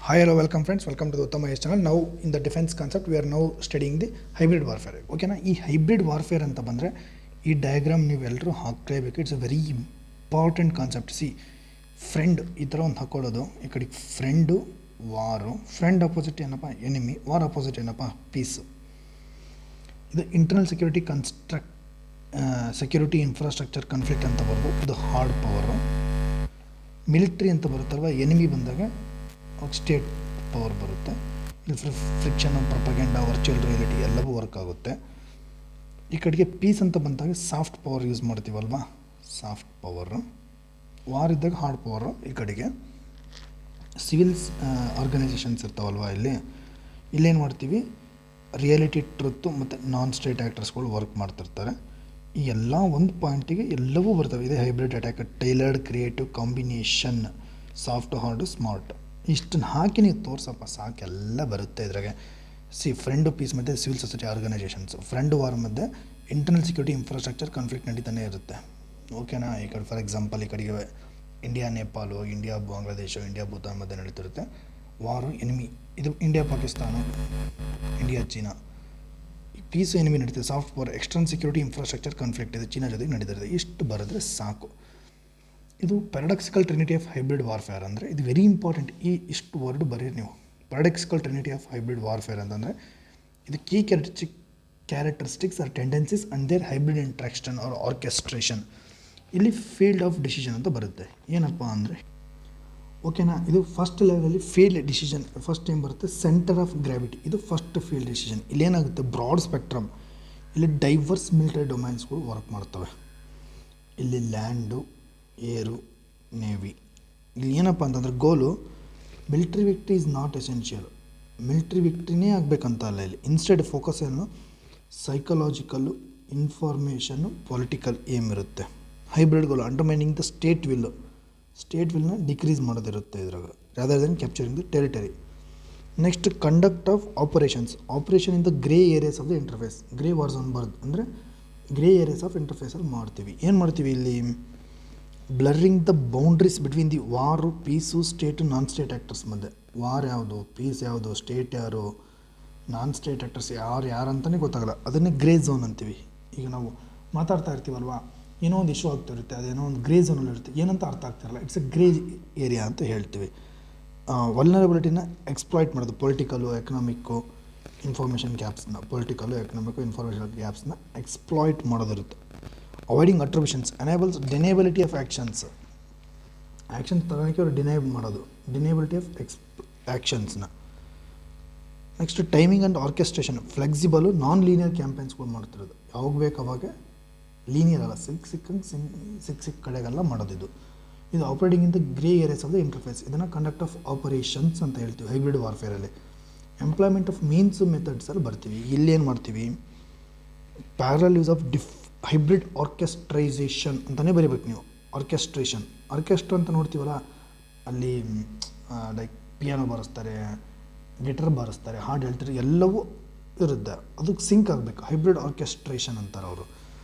Hi, hello, welcome friends. Welcome to the Uttama Yes channel. Now in the defense concept, we are now studying the hybrid warfare. ಓಕೆನಾ ಈ hybrid warfare ಅಂತ ಬಂದರೆ ಈ diagram ನೀವೆಲ್ಲರೂ ಹಾಕಲೇಬೇಕು. It's a very important concept. Friend ಈ ಥರ ಒಂದು ಹಾಕೊಳ್ಳೋದು, ಈ ಕಡೆ ಫ್ರೆಂಡು ವಾರು, ಫ್ರೆಂಡ್ ಅಪೋಸಿಟ್ ಏನಪ್ಪ ಎನಿಮಿ, ವಾರ್ ಅಪೋಸಿಟ್ ಏನಪ್ಪ ಪೀಸು. ಇದು ಇಂಟರ್ನಲ್ ಸೆಕ್ಯೂರಿಟಿ ಇನ್ಫ್ರಾಸ್ಟ್ರಕ್ಚರ್ ಕಾನ್ಫ್ಲಿಕ್ಟ್ ಅಂತ ಬರೋದು, ಇದು ಹಾರ್ಡ್ ಪವರು. ಮಿಲಿಟ್ರಿ ಅಂತ ಬರುತ್ತಲ್ವ, ಎನಿಮಿ ಬಂದಾಗ ಸ್ಟೇಟ್ ಪವರ್ ಬರುತ್ತೆ. ಇಲ್ಲಿ ಫ್ರಿಕ್ಷನ್, ಪ್ರೊಪಗೆಂಡ, ವರ್ಚುವಲ್ ರಿಯಾಲಿಟಿ ಎಲ್ಲವೂ ವರ್ಕ್ ಆಗುತ್ತೆ. ಈ ಕಡೆಗೆ ಪೀಸ್ ಅಂತ ಬಂದಾಗ ಸಾಫ್ಟ್ ಪವರ್ ಯೂಸ್ ಮಾಡ್ತೀವಲ್ವ, ಸಾಫ್ಟ್ ಪವರು. ವಾರ್ ಇದ್ದಾಗ ಹಾರ್ಡ್ ಪವರು. ಈ ಕಡೆಗೆ ಸಿವಿಲ್ಸ್ ಆರ್ಗನೈಸೇಷನ್ಸ್ ಇರ್ತಾವಲ್ವ, ಇಲ್ಲೇನು ಮಾಡ್ತೀವಿ, ರಿಯಾಲಿಟಿ ಟ್ರುತ್ತು ಮತ್ತು ನಾನ್ ಸ್ಟೇಟ್ ಆ್ಯಕ್ಟರ್ಸ್ಗಳು ವರ್ಕ್ ಮಾಡ್ತಿರ್ತಾರೆ. ಈ ಎಲ್ಲ ಒಂದು ಪಾಯಿಂಟಿಗೆ ಎಲ್ಲವೂ ಬರ್ತವೆ. ಇದೆ hybrid attack, tailored creative combination, soft hard smart. ಇಷ್ಟನ್ನು ಹಾಕಿ ನೀವು ತೋರ್ಸಪ್ಪ ಸಾಕು, ಎಲ್ಲ ಬರುತ್ತೆ ಇದ್ರಾಗೆ. ಫ್ರೆಂಡು ಪೀಸ್ ಮತ್ತು civil society organisations, friend war ಮಧ್ಯೆ ಇಂಟರ್ನಲ್ ಸೆಕ್ಯೂರಿಟಿ ಇನ್ಫ್ರಾಸ್ಟ್ರಕ್ಚರ್ ಕಾನ್ಫ್ಲಿಕ್ಟ್ ನಡೀತಾನೆ ಇರುತ್ತೆ. ಓಕೆನಾ. ಈ ಕಡೆ ಫಾರ್ ಎಕ್ಸಾಂಪಲ್ ಈ ಕಡೆಗೆ India Nepal, India Bangladesh, India Bhutan ಮಧ್ಯೆ ನಡೀತಿರುತ್ತೆ ವಾರು. ಎನಿಮಿ ಇದು India Pakistan, India China. Peace enemy ನಡೀತದೆ. Soft power, external security infrastructure conflict ಇದು ಚೀನಾ ಜೊತೆಗೆ ನಡೀತಿರುತ್ತೆ. ಇಷ್ಟು ಬರೆದ್ರೆ ಸಾಕು. ಇದು paradoxical trinity of hybrid warfare ಅಂದರೆ ಇದು ವೆರಿ ಇಂಪಾರ್ಟೆಂಟ್. ಇಷ್ಟು ವರ್ಡ್ ಬರೀರಿ ನೀವು. Paradoxical trinity of hybrid warfare ಅಂತಂದರೆ ಇದು key characteristics are tendencies and their hybrid interaction or orchestration. ಇಲ್ಲಿ ಫೀಲ್ಡ್ ಆಫ್ ಡಿಸಿಷನ್ ಅಂತ ಬರುತ್ತೆ. ಏನಪ್ಪ ಅಂದರೆ, ಓಕೆನಾ, ಇದು ಫಸ್ಟ್ ಲೆವೆಲಲ್ಲಿ ಫೀಲ್ಡ್ ಡಿಸಿಷನ್. ಫಸ್ಟ್ ಏನು ಬರುತ್ತೆ, ಸೆಂಟರ್ ಆಫ್ ಗ್ರಾವಿಟಿ. ಇದು ಫಸ್ಟ್ ಫೀಲ್ಡ್ ಡಿಸಿಷನ್. ಇಲ್ಲೇನಾಗುತ್ತೆ, ಬ್ರಾಡ್ ಸ್ಪೆಕ್ಟ್ರಮ್. ಇಲ್ಲಿ ಡೈವರ್ಸ್ ಮಿಲಿಟರಿ ಡೊಮೈನ್ಸ್ಗಳು ವರ್ಕ್ ಮಾಡ್ತವೆ. ಇಲ್ಲಿ ಲ್ಯಾಂಡು, ಏರು, ನೇವಿ. ಇಲ್ಲಿ ಏನಪ್ಪ ಅಂತಂದರೆ goal military victory is not essential. Military ವಿಕ್ಟ್ರಿನೇ ಆಗಬೇಕಂತ ಅಲ್ಲ. ಇಲ್ಲಿ ಇನ್ಸ್ಟೆಡ್ ಫೋಕಸ್ ಏನು, ಸೈಕಲಾಜಿಕಲ್ಲು, ಇನ್ಫಾರ್ಮೇಷನ್ನು, ಪೊಲಿಟಿಕಲ್ ಏಮ್ ಇರುತ್ತೆ. Hybrid goal undermining the state ವಿಲ್ನ ಡಿಕ್ರೀಸ್ ಮಾಡೋದಿರುತ್ತೆ ಇದ್ರಾಗ, rather than capturing the territory. Next conduct of operation in the grey areas of the interface. Grey war zone ಬರೋದು ಅಂದರೆ grey areas of ಇಂಟರ್ಫೇಸಲ್ಲಿ ಮಾಡ್ತೀವಿ. ಏನು ಮಾಡ್ತೀವಿ ಇಲ್ಲಿ, blurring the boundaries between the war, peace, state, non state actors ಮಧ್ಯೆ. War ಯಾವುದು, peace ಯಾವುದು, state ಯಾರು, ನಾನ್ ಸ್ಟೇಟ್ ಆ್ಯಕ್ಟರ್ಸ್ ಯಾರು ಅಂತಲೇ ಗೊತ್ತಾಗಲ್ಲ. ಅದನ್ನೇ ಗ್ರೇ ಝೋನ್ ಅಂತೀವಿ. ಈಗ ನಾವು ಮಾತಾಡ್ತಾ ಇರ್ತೀವಲ್ವ, ಏನೋ ಒಂದು ಇಶ್ಯೂ ಆಗ್ತಿರುತ್ತೆ, ಅದೇನೋ ಒಂದು ಗ್ರೇ ಝೋನಲ್ಲಿ ಇರುತ್ತೆ, ಏನಂತ ಅರ್ಥ ಆಗ್ತಿರಲ್ಲ, ಇಟ್ಸ್ ಎ ಗ್ರೇ ಏರಿಯಾ ಅಂತ ಹೇಳ್ತೀವಿ. ವಲ್ನರಬಿಲಿಟಿನ ಎಕ್ಸ್ಪ್ಲಾಯ್ಟ್ ಮಾಡೋದು, ಪೊಲಿಟಿಕಲ್ಲು, ಎಕನಾಮಿಕ್ಕು, ಇನ್ಫಾರ್ಮೇಷನ್ ಗ್ಯಾಪ್ಸ್ನ ಎಕ್ಸ್ಪ್ಲಾಯ್ಟ್ ಮಾಡೋದಿರುತ್ತೆ. Avoiding attributions enables deniability of actions ತಗೊಳಕ್ಕೆ ಅವರು ಡಿನೇಬಿಲಿಟಿ ಆಫ್ ಆ್ಯಕ್ಷನ್ಸ್ನ. Next timing and orchestration, flexible, non linear ಕ್ಯಾಂಪೇನ್ಸ್ಗಳು ಮಾಡ್ತಿರೋದು. ಯಾವಾಗ ಬೇಕು ಅವಾಗ, ಲೀನಿಯರ್ ಅಲ್ಲ, ಸಿಕ್ಕ ಕಡೆಗೆಲ್ಲ ಮಾಡೋದಿದು. ಇದು operating in the grey areas of the interface. ಇದನ್ನು ಕಂಡಕ್ಟ್ ಆಫ್ ಆಪರೇಷನ್ಸ್ ಅಂತ ಹೇಳ್ತೀವಿ ಹೈಬ್ರಿಡ್ ವಾರ್ಫೇರಲ್ಲಿ. ಎಂಪ್ಲಾಯ್ಮೆಂಟ್ ಆಫ್ ಮೀನ್ಸು ಮೆಥಡ್ಸಲ್ಲಿ ಬರ್ತೀವಿ. ಇಲ್ಲೇನು ಮಾಡ್ತೀವಿ, parallel use of hybrid orchestration ಅಂತಲೇ ಬರೀಬೇಕು ನೀವು. ಆರ್ಕೆಸ್ಟ್ರಾ ಅಂತ ನೋಡ್ತೀವಲ್ಲ, ಅಲ್ಲಿ ಲೈಕ್ ಪಿಯಾನೋ ಬಾರಿಸ್ತಾರೆ, ಗಿಟಾರ್ ಬಾರಿಸ್ತಾರೆ, ಹಾಡು ಹೇಳ್ತಾರೆ, ಎಲ್ಲವೂ ಇರುತ್ತೆ. ಅದಕ್ಕೆ ಸಿಂಕ್ ಆಗಬೇಕು. ಹೈಬ್ರಿಡ್ ಆರ್ಕೆಸ್ಟ್ರೇಷನ್ ಅಂತಾರೆ ಅವರು.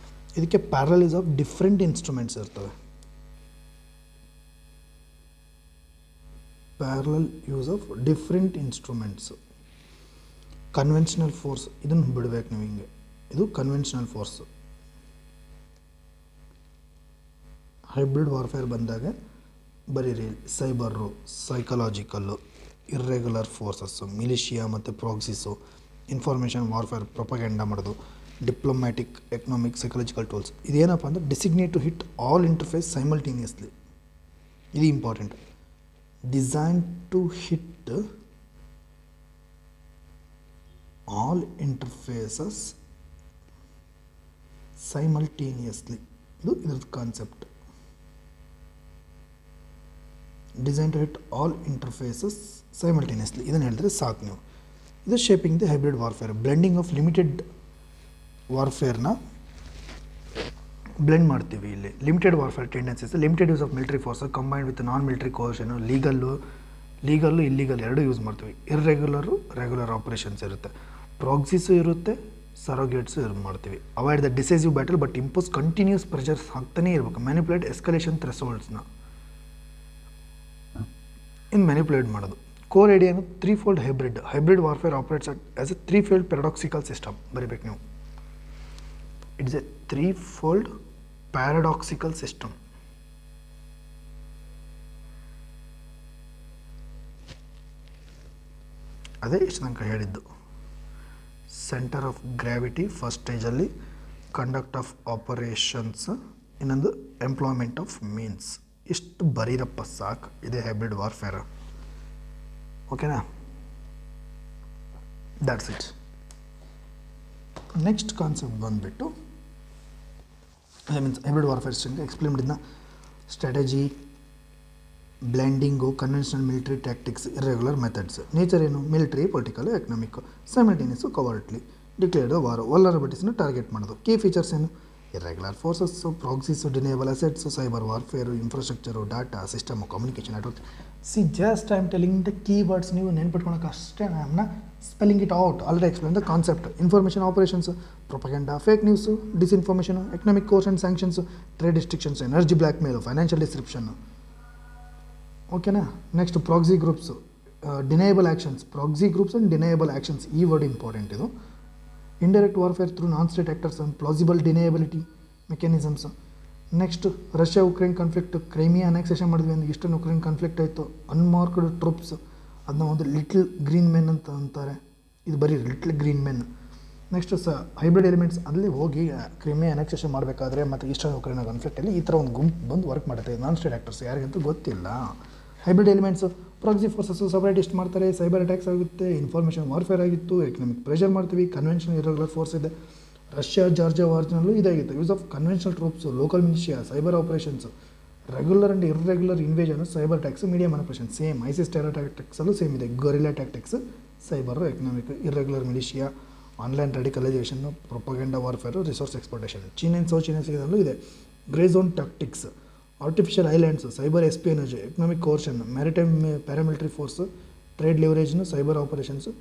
ಇದಕ್ಕೆ parallel use of different instruments ಇರ್ತವೆ. ಕನ್ವೆನ್ಷನಲ್ ಫೋರ್ಸ್, ಇದನ್ನು ಬಿಡಬೇಕು ನೀವು ಹಿಂಗೆ. ಇದು ಕನ್ವೆನ್ಷನಲ್ ಫೋರ್ಸು. ಹೈಬ್ರಿಡ್ ವಾರ್ಫೇರ್ ಬಂದಾಗ ಬರೀರಿ, ಸೈಬರು, ಸೈಕಲಾಜಿಕಲ್ಲು, ಇರ್ರೆಗ್ಯುಲರ್ ಫೋರ್ಸಸ್ಸು, ಮಿಲಿಷಿಯಾ ಮತ್ತು ಪ್ರಾಕ್ಸಿಸು, ಇನ್ಫಾರ್ಮೇಷನ್ ವಾರ್ಫೇರ್, ಪ್ರೊಪಗೆಂಡ ಮಾಡೋದು, ಡಿಪ್ಲೊಮ್ಯಾಟಿಕ್, ಎಕನಾಮಿಕ್, ಸೈಕಲಾಜಿಕಲ್ ಟೂಲ್ಸ್. ಇದೇನಪ್ಪ ಅಂದರೆ designate to hit all interface simultaneously. ಇದು important. Design to hit all interfaces simultaneously. ಇದು ಇದ್ರದ್ದು concept. Design to hit all interfaces simultaneously. ಇದನ್ನು ಹೇಳಿದ್ರೆ ಸಾಕು ನೀವು. ಇದು shaping the hybrid warfare. Blending of limited ವಾರ್ಫೇರ್ನ ಬ್ಲೆಂಡ್ ಮಾಡ್ತೀವಿ ಇಲ್ಲಿ. Limited warfare tendencies, limited use of military force combined with non military coercion, legal illegal ಎರಡು ಯೂಸ್ ಮಾಡ್ತೀವಿ. ರೆಗ್ಯುಲರ್ ಆಪರೇಷನ್ಸ್ ಇರುತ್ತೆ, ಪ್ರಾಕ್ಸಿಸು ಇರುತ್ತೆ, ಸರೋಗೇಟ್ಸು ಮಾಡ್ತೀವಿ. Avoid the decisive battle but impose continuous pressures ಹಾಕ್ತಾನೇ ಇರಬೇಕು. ಮ್ಯಾನಿಪುಲೇಟ್ ಎಸ್ಕಲೇಷನ್ ಥ್ರೆಶೋಲ್ಡ್ಸ್ನ ಮ್ಯಾನಿಪುಲೇಟ್ ಮಾಡೋದು. Core idea ಅನ್ನೋದು threefold hybrid warfare operates as a threefold paradoxical system ಬರೀಬೇಕು ನೀವು. It's a threefold paradoxical system. ಅದೇ ಇಷ್ಟು ತನಕ ಹೇಳಿದ್ದು. ಸೆಂಟರ್ ಆಫ್ ಗ್ರಾವಿಟಿ ಫಸ್ಟ್ ಸ್ಟೇಜಲ್ಲಿ, ಕಂಡಕ್ಟ್ ಆಫ್ ಆಪರೇಷನ್ಸ್, ಇನ್ನೊಂದು ಎಂಪ್ಲಾಯ್ಮೆಂಟ್ ಆಫ್ ಮೀನ್ಸ್. ಇಷ್ಟು ಬರೀರಪ್ಪ ಸಾಕು, ಇದೇ ಹೈಬ್ರಿಡ್ ವಾರ್ಫೇರ್. ಓಕೆನಾ? That's it. ನೆಕ್ಸ್ಟ್ ಕಾನ್ಸೆಪ್ಟ್ ಬಂದುಬಿಟ್ಟು ಮೀನ್ಸ್ ಹೈಬ್ರಿಡ್ ವಾರ್ಫೇರ್ ಎಕ್ಸ್ಪ್ಲೇನ್ ಮಾಡಿದ್ನ strategy, blending, conventional military tactics, irregular methods. Nature ಏನು? Military, political, economic, simultaneous, covertly, declared war, ವಲ್ನರಬಿಲಿಟೀಸ್ನ ಟಾರ್ಗೆಟ್ ಮಾಡೋದು. ಕೀ ಫೀಚರ್ಸ್ ಏನು? Irregular forces, proxies, deniable assets, cyber warfare, infrastructure, data system, communication network. Just I am telling the keywords. ನೀವು ನೆನ್ಪಿಟ್ಕೊಳಕ್ಕೆ ಅಷ್ಟೇ, ನಾನು spelling it out. Already explain the concept. Information operations, propaganda, fake news, disinformation, economic course and sanctions, trade restrictions, energy blackmail, financial description. ಓಕೆನಾ? Next proxy groups, deniable actions. Proxy groups and deniable actions, ಈ word important ಇದು. Indirect warfare through non state actors and plausible deniability mechanisms. Next Russia Ukraine conflict, Crimea annexation ಮಾಡಿದ್ವಿ ಅಂದರೆ eastern Ukraine conflict ಆಯಿತು. Unmarked troops, ಅದನ್ನ ಒಂದು little green men ಅಂತ ಅಂತಾರೆ. ಇದು ಬರೀ little green men. Next hybrid elements, ಅಲ್ಲಿ ಹೋಗಿ ಕ್ರೈಮಿಯಾ ಅನೆಕ್ಸೇಷನ್ ಮಾಡಬೇಕಾದ್ರೆ ಮತ್ತು ಈಸ್ಟರ್ನ್ ಉಕ್ರೇನ್ ಕಾನ್ಫ್ಲಿಕ್ಟಲ್ಲಿ ಈ ಥರ ಒಂದು ಗುಂಪು ಬಂದು ವರ್ಕ್ ಮಾಡುತ್ತೆ. ನಾನ್ ಸ್ಟೇಟ್ ಆ್ಯಕ್ಟರ್ಸ್ ಯಾರಿಗಂತೂ ಗೊತ್ತಿಲ್ಲ. Hybrid elements, proxy forces separatist ಮಾಡ್ತಾರೆ, ಸೈಬರ್ ಅಟ್ಯಾಕ್ಸ್ ಆಗುತ್ತೆ, ಇನ್ಫಾರ್ಮೇಷನ್ ವಾರ್ಫೇರ್ ಆಗಿತ್ತು, ಎಕನಾಮಿಕ್ ಪ್ರೆಷರ್ ಮಾಡ್ತೀವಿ, ಕನ್ವೆನ್ಷನಲ್ ಇರ್ರೆಗ್ಯುಲರ್ ಫೋರ್ಸ್ ಇದೆ. ರಷ್ಯಾ ಜಾರ್ಜಿಯಾ ವಾರ್ನಲ್ಲೂ ಇದಾಗಿತ್ತು. Use of conventional troops, local militia, cyber operations, regular and irregular invasion, cyber attacks, media manipulation. Same ISIS terror ಟ್ಯಾಕ್ಟಿಕ್ಸಲ್ಲೂ same ಇದೆ. Guerrilla tactics, cyber, economic, irregular militia, online radicalisation, propaganda warfare, resource exploitation. China and South China ಸೀದಲ್ಲೂ ಇದೆ. Grey zone tactics, artificial islands, cyber espionage, economic coercion, maritime paramilitary force, trade ಲಿವರೇಜ್ನು, cyber operations.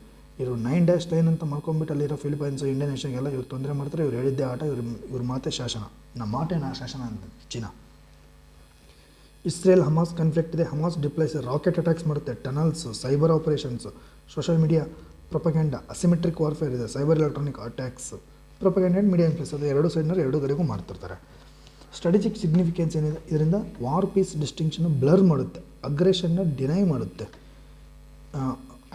ಇವರು 9-9 ಅಂತ ಮಾಡ್ಕೊಂಬಿಟ್ಟು ಅಲ್ಲಿರೋ ಫಿಲಿಪೈನ್ಸು, ಇಂಡೋನೇಷ್ಯಾಗೆಲ್ಲ ಇವ್ರು ತೊಂದರೆ ಮಾಡ್ತಾರೆ. ಇವ್ರು ಹೇಳಿದ್ದೇ ಆಟ, ಇವ್ರ ಮಾತೆ ಶಾಸನ. ನಮ್ಮ ಮಾಟೇ ಶಾಸನ ಅಂತ ಚೀನಾ. ಇಸ್ರೇಲ್ ಹಮಾಸ್ ಕಾನ್ಫ್ಲಿಕ್ಟ್ ಇದೆ. ಹಮಾಸ್ ಡಿಪ್ಲೈಸ್ ರಾಕೆಟ್ ಅಟ್ಯಾಕ್ಸ್ ಮಾಡುತ್ತೆ, tunnels, cyber operations, social media, propaganda, asymmetric warfare ಇದೆ, cyber electronic attacks, propaganda and media influence. ಅದು ಎರಡು ಸೈಡ್ನವ್ರು ಎರಡು ಕಡೆಗೂ ಮಾಡ್ತಿರ್ತಾರೆ. ಸ್ಟ್ರಾಟಜಿಕ್ ಸಿಗ್ನಿಫಿಕೆನ್ಸ್ ಏನಿದೆ? ಇದರಿಂದ ವಾರ್ ಪೀಸ್ ಡಿಸ್ಟಿಂಕ್ಷನ್ ಬ್ಲರ್ ಮಾಡುತ್ತೆ, ಅಗ್ರೆಷನ್ನ ಡಿನೈ ಮಾಡುತ್ತೆ.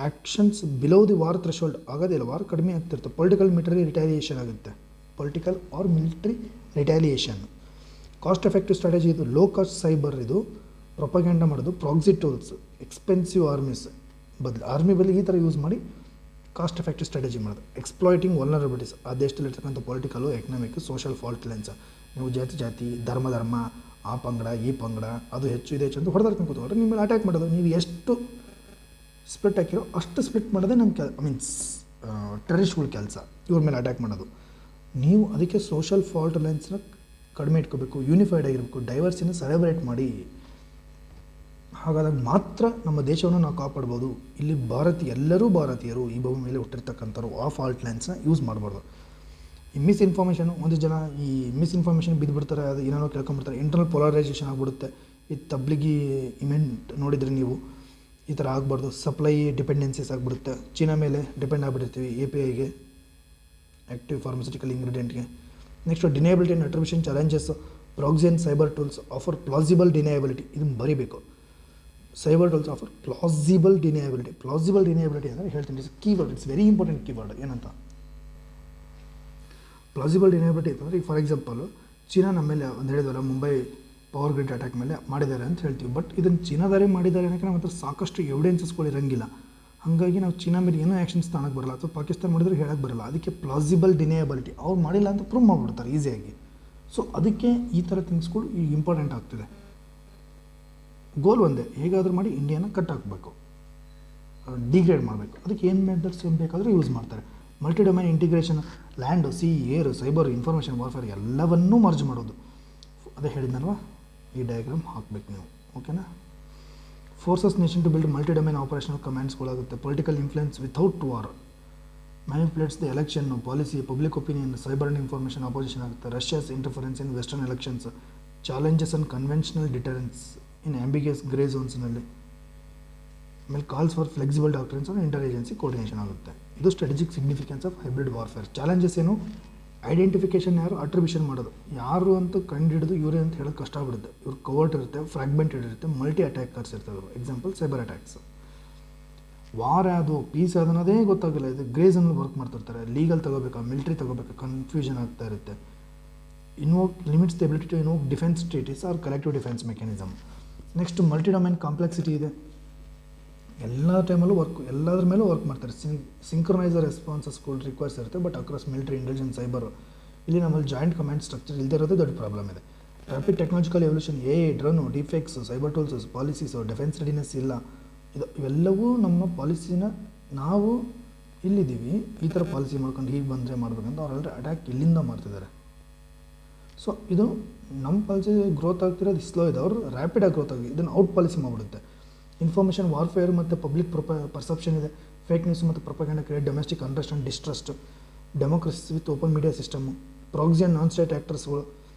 Actions below the war threshold ಆಗೋದಿಲ್ಲ, ವಾರ್ ಕಡಿಮೆ ಆಗ್ತಿರುತ್ತೆ. ಪೊಲಿಟಿಕಲ್ ಮಿಲಿಟರಿ ರಿಟ್ಯಾಲಿಯೇಷನ್ ಆಗುತ್ತೆ, political or military retaliation. Cost effective strategy ಇದು. ಲೋ ಕಾಸ್ಟ್ ಸೈಬರ್ ಇದು. ಪ್ರೊಪಗೆಂಡಾ ಮಾಡೋದು, proxy tools, expensive armies army ಬಳಿ ಈ ಥರ ಯೂಸ್ ಮಾಡಿ ಕಾಸ್ಟ್ ಎಫೆಕ್ಟಿವ್ ಸ್ಟ್ರಾಟಜಿ ಮಾಡೋದು. ಎಕ್ಸ್ಪ್ಲಾಯ್ಟಿಂಗ್ ವಲ್ನರಬಿಲಿಟೀಸ್, ಆ ದೇಶದಲ್ಲಿರ್ತಕ್ಕಂಥ political, economic, social fault lines. ನೀವು ಜಾತಿ ಧರ್ಮ, ಆ ಪಂಗಡ ಈ ಪಂಗಡ, ಅದು ಹೆಚ್ಚು ಇದು ಹೆಚ್ಚು ಅಂತ ಹೊಡೆದಾಡ್ಕೊಂಡು ಕೂತ್ಕೊಂಡ್ರೆ ನಿಮ್ಮ ಮೇಲೆ ಅಟ್ಯಾಕ್ ಮಾಡೋದು. ನೀವು ಎಷ್ಟು ಸ್ಪ್ಲಿಟ್ ಹಾಕಿರೋ ಅಷ್ಟು ಸ್ಪ್ಲಿಟ್ ಮಾಡೋದೇ ನಮ್ಮ ಮೀನ್ಸ್ ಟೆರರಿಸ್ಟ್ಗಳ ಕೆಲಸ, ಇವ್ರ ಮೇಲೆ ಅಟ್ಯಾಕ್ ಮಾಡೋದು. ನೀವು ಅದಕ್ಕೆ ಸೋಷಲ್ ಫಾಲ್ಟ್ ಲೈನ್ಸ್ನ ಕಡಿಮೆ ಇಟ್ಕೋಬೇಕು, ಯೂನಿಫೈಡ್ ಆಗಿರಬೇಕು, ಡೈವರ್ಸಿನ ಸೆಲೆಬ್ರೇಟ್ ಮಾಡಿ. ಹಾಗಾದಾಗ ಮಾತ್ರ ನಮ್ಮ ದೇಶವನ್ನು ನಾವು ಕಾಪಾಡ್ಬೋದು. ಇಲ್ಲಿ ಎಲ್ಲರೂ ಭಾರತೀಯರು, ಈ ಭೂಮಿ ಮೇಲೆ ಹುಟ್ಟಿರ್ತಕ್ಕಂಥವ್ರು. ಆ ಫಾಲ್ಟ್ ಲೈನ್ಸ್ನ ಯೂಸ್ ಮಾಡಬಾರ್ದು. ಈ ಮಿಸ್ಇನ್ಫಾರ್ಮೇಷನು, ಒಂದು ಜನ ಈ ಮಿಸ್ಇನ್ಫಾರ್ಮೇಷನ್ ಬಿದ್ದುಬಿಡ್ತಾರೆ, ಅದು ಏನೇನೋ ಕೇಳ್ಕೊಂಬಿಡ್ತಾರೆ, ಇಂಟರ್ನಲ್ ಪೊಲರೈಸೇಷನ್ ಆಗಿಬಿಡುತ್ತೆ. ಈ ತಬ್ಲಿಗಿ ಇವೆಂಟ್ ನೋಡಿದರೆ ನೀವು, ಈ ಥರ ಆಗಬಾರ್ದು. ಸಪ್ಲೈ ಡಿಪೆಂಡೆನ್ಸೀಸ್ ಆಗಿಬಿಡುತ್ತೆ, ಚೀನಾ ಮೇಲೆ ಡಿಪೆಂಡ್ ಆಗಿಬಿಡ್ತೀವಿ, APIಗೆ, ಆ್ಯಕ್ಟಿವ್ ಫಾರ್ಮಸ್ಯೂಟಿಕಲ್ ಇಂಗ್ರೀಡಿಯೆಂಟ್ಗೆ. Next deniability and attribution challenges. Proxy and cyber tools offer plausible deniability. ಇದನ್ನು ಬರೀಬೇಕು. Cyber tools offer plausible deniability. Plausible deniability ಅಂದರೆ ಹೇಳ್ತೀನಿ, it's keyword, it's very important keyword. ಏನಂತ ಪ್ಲಾಸಿಬಲ್ ಡಿನಯಬಿಲಿಟಿ ಅಂತಂದರೆ, ಈಗ ಫಾರ್ ಎಕ್ಸಾಂಪಲು ಚೀನಾ ನಮ್ಮ ಮೇಲೆ ಒಂದು ಹೇಳಿದ್ವಲ್ಲ, ಮುಂಬೈ ಪವರ್ ಗ್ರಿಡ್ ಅಟ್ಯಾಕ್ ಮೇಲೆ ಮಾಡಿದ್ದಾರೆ ಅಂತ ಹೇಳ್ತೀವಿ. ಬಟ್ ಇದನ್ನು ಚೀನಾದಾರೇ ಮಾಡಿದ್ದಾರೆ ಅನ್ನೋಕ್ಕೆ ನಮ್ಮ ಹತ್ರ ಸಾಕಷ್ಟು ಎವಿಡೆನ್ಸಸ್ಗಳು ಇರೋಂಗಿಲ್ಲ. ಹಾಗಾಗಿ ನಾವು ಚೀನಾ ಮೇಲೆ ಏನೋ ಆ್ಯಕ್ಷನ್ಸ್ ತಾಣಕ್ಕೆ ಬರಲ್ಲ, ಅಥವಾ ಪಾಕಿಸ್ತಾನ ಮಾಡಿದ್ರೆ ಹೇಳಕ್ಕೆ ಬರಲ್ಲ. ಅದಕ್ಕೆ ಪ್ಲಾಸಿಬಲ್ ಡಿನಯಬಿಲಿಟಿ, ಅವ್ರು ಮಾಡಿಲ್ಲ ಅಂತ ಪ್ರೂವ್ ಮಾಡಿಬಿಡ್ತಾರೆ ಈಸಿಯಾಗಿ. ಸೊ ಅದಕ್ಕೆ ಈ ಥರ ಥಿಂಗ್ಸ್ಗಳು ಈಗ ಇಂಪಾರ್ಟೆಂಟ್ ಆಗ್ತಿದೆ. ಗೋಲ್ ಒಂದೇ, ಹೇಗಾದರೂ ಮಾಡಿ ಇಂಡಿಯಾನ ಕಟ್ ಹಾಕಬೇಕು, ಡಿಗ್ರೇಡ್ ಮಾಡಬೇಕು. ಅದಕ್ಕೆ ಏನು ಮೆಥಡ್ಸ್ ಏನು ಬೇಕಾದರೂ ಯೂಸ್ ಮಾಡ್ತಾರೆ. Multi domain integration, land, sea, air, cyber, information warfare ಎಲ್ಲವನ್ನೂ ಮರ್ಜ್ ಮಾಡೋದು. ಅದೇ ಹೇಳಿದ್ನಲ್ವ, ಈ ಡಯಾಗ್ರಾಮ್ ಹಾಕಬೇಕು ನೀವು. ಓಕೆನಾ? Forces nation to build multi domain operational ಕಮಾಂಡ್ಸ್ಗಳಾಗುತ್ತೆ. Political influence without war, manipulates the election, policy, public opinion, cyber and information opposition ಆಗುತ್ತೆ. Russia's interference in western elections, challenges and conventional deterrence in ambiguous grey ಝೋನ್ಸ್ನಲ್ಲಿ. ಆಮೇಲೆ calls for flexible doctrines on inter agency coordination ಆಗುತ್ತೆ. ಇದು strategic significance of hybrid warfare. Challenges ಏನು? Identification ಯಾರು attribution ಮಾಡೋದು, ಯಾರು ಅಂತ ಕಂಡುಹಿಡಿದು ಇವರೇ ಅಂತ ಹೇಳೋದು ಕಷ್ಟ ಆಗ್ಬಿಡುತ್ತೆ. ಇವ್ರು ಕವರ್ಟ್ ಇರುತ್ತೆ, ಫ್ರಾಗ್ಮೆಂಟೆಡ್ ಇರುತ್ತೆ, ಮಲ್ಟಿ ಅಟ್ಯಾಕರ್ಸ್ ಇರ್ತಾರೆ. Example cyber attacks. ವಾರ್ ಯಾವುದು ಪೀಸ್ ಯಾವುದು ಅನ್ನೋದೇ ಗೊತ್ತಾಗಿಲ್ಲ. ಇದು ಗ್ರೇ ಝೋನಲ್ಲಿ ವರ್ಕ್ ಮಾಡ್ತಿರ್ತಾರೆ. ಲೀಗಲ್ ತಗೋಬೇಕಾ ಮಿಲಿಟ್ರಿ ತಗೋಬೇಕಾ ಕನ್ಫ್ಯೂಷನ್ ಆಗ್ತಾ ಇರುತ್ತೆ. Invoke limits the ability to invoke defence treaties or collective defence mechanism. Next multi domain complexity ಇದೆ. ಎಲ್ಲ ಟೈಮಲ್ಲೂ ಎಲ್ಲದ್ರ ಮೇಲೂ ವರ್ಕ್ ಮಾಡ್ತಾರೆ. ಸಿಂಕ್ರೊನೈಸರ್ ರೆಸ್ಪಾನ್ಸಸ್ಗಳು ರಿಕ್ವೈರ್ಸ್ ಇರುತ್ತೆ, but across military, intelligence, cyber ಇಲ್ಲಿ ನಮ್ಮಲ್ಲಿ ಜಾಯಿಂಟ್ ಕಮಾಂಡ್ ಸ್ಟ್ರಕ್ಚರ್ ಇಲ್ಲದೆ ಇರೋದು ದೊಡ್ಡ ಪ್ರಾಬ್ಲಮ್ ಇದೆ. Rapid technological evolution, drone, defects, cyber tools, policies, defence readiness ಇಲ್ಲ. ಇವೆಲ್ಲವೂ ನಮ್ಮ ಪಾಲಿಸಿನ ನಾವು ಇಲ್ಲಿದ್ದೀವಿ, ಈ ಥರ ಪಾಲಿಸಿ ಮಾಡ್ಕೊಂಡು ಹೀಗೆ ಬಂದರೆ ಮಾಡಬೇಕಂತ ಅವರೆಲ್ಲರೂ ಅಟ್ಯಾಕ್ ಇಲ್ಲಿಂದ ಮಾಡ್ತಿದ್ದಾರೆ. ಸೊ ಇದು ನಮ್ಮ ಪಾಲಿಸಿ ಗ್ರೋತ್ ಆಗ್ತಿರೋದು ಸ್ಲೋ ಇದೆ, ಅವರು ರ್ಯಾಪಿಡಾಗಿ ಗ್ರೋತ್ ಆಗಿದೆ. ಇದನ್ನು ಔಟ್ ಪಾಲಿಸಿ ಮಾಡಿಬಿಡುತ್ತೆ. ಇನ್ಫಾರ್ಮೇಷನ್ ವಾರ್ಫೇರ್ ಮತ್ತು ಪಬ್ಲಿಕ್ ಪರ್ಸೆಪ್ಷನ್ ಇದೆ. ಫೇಕ್ ನ್ಯೂಸ್ ಮತ್ತು propaganda create domestic unrest and distrust. Democracy with open media system. Proxy and non state ಆ್ಯಕ್ಟರ್ಸ್ಗಳು,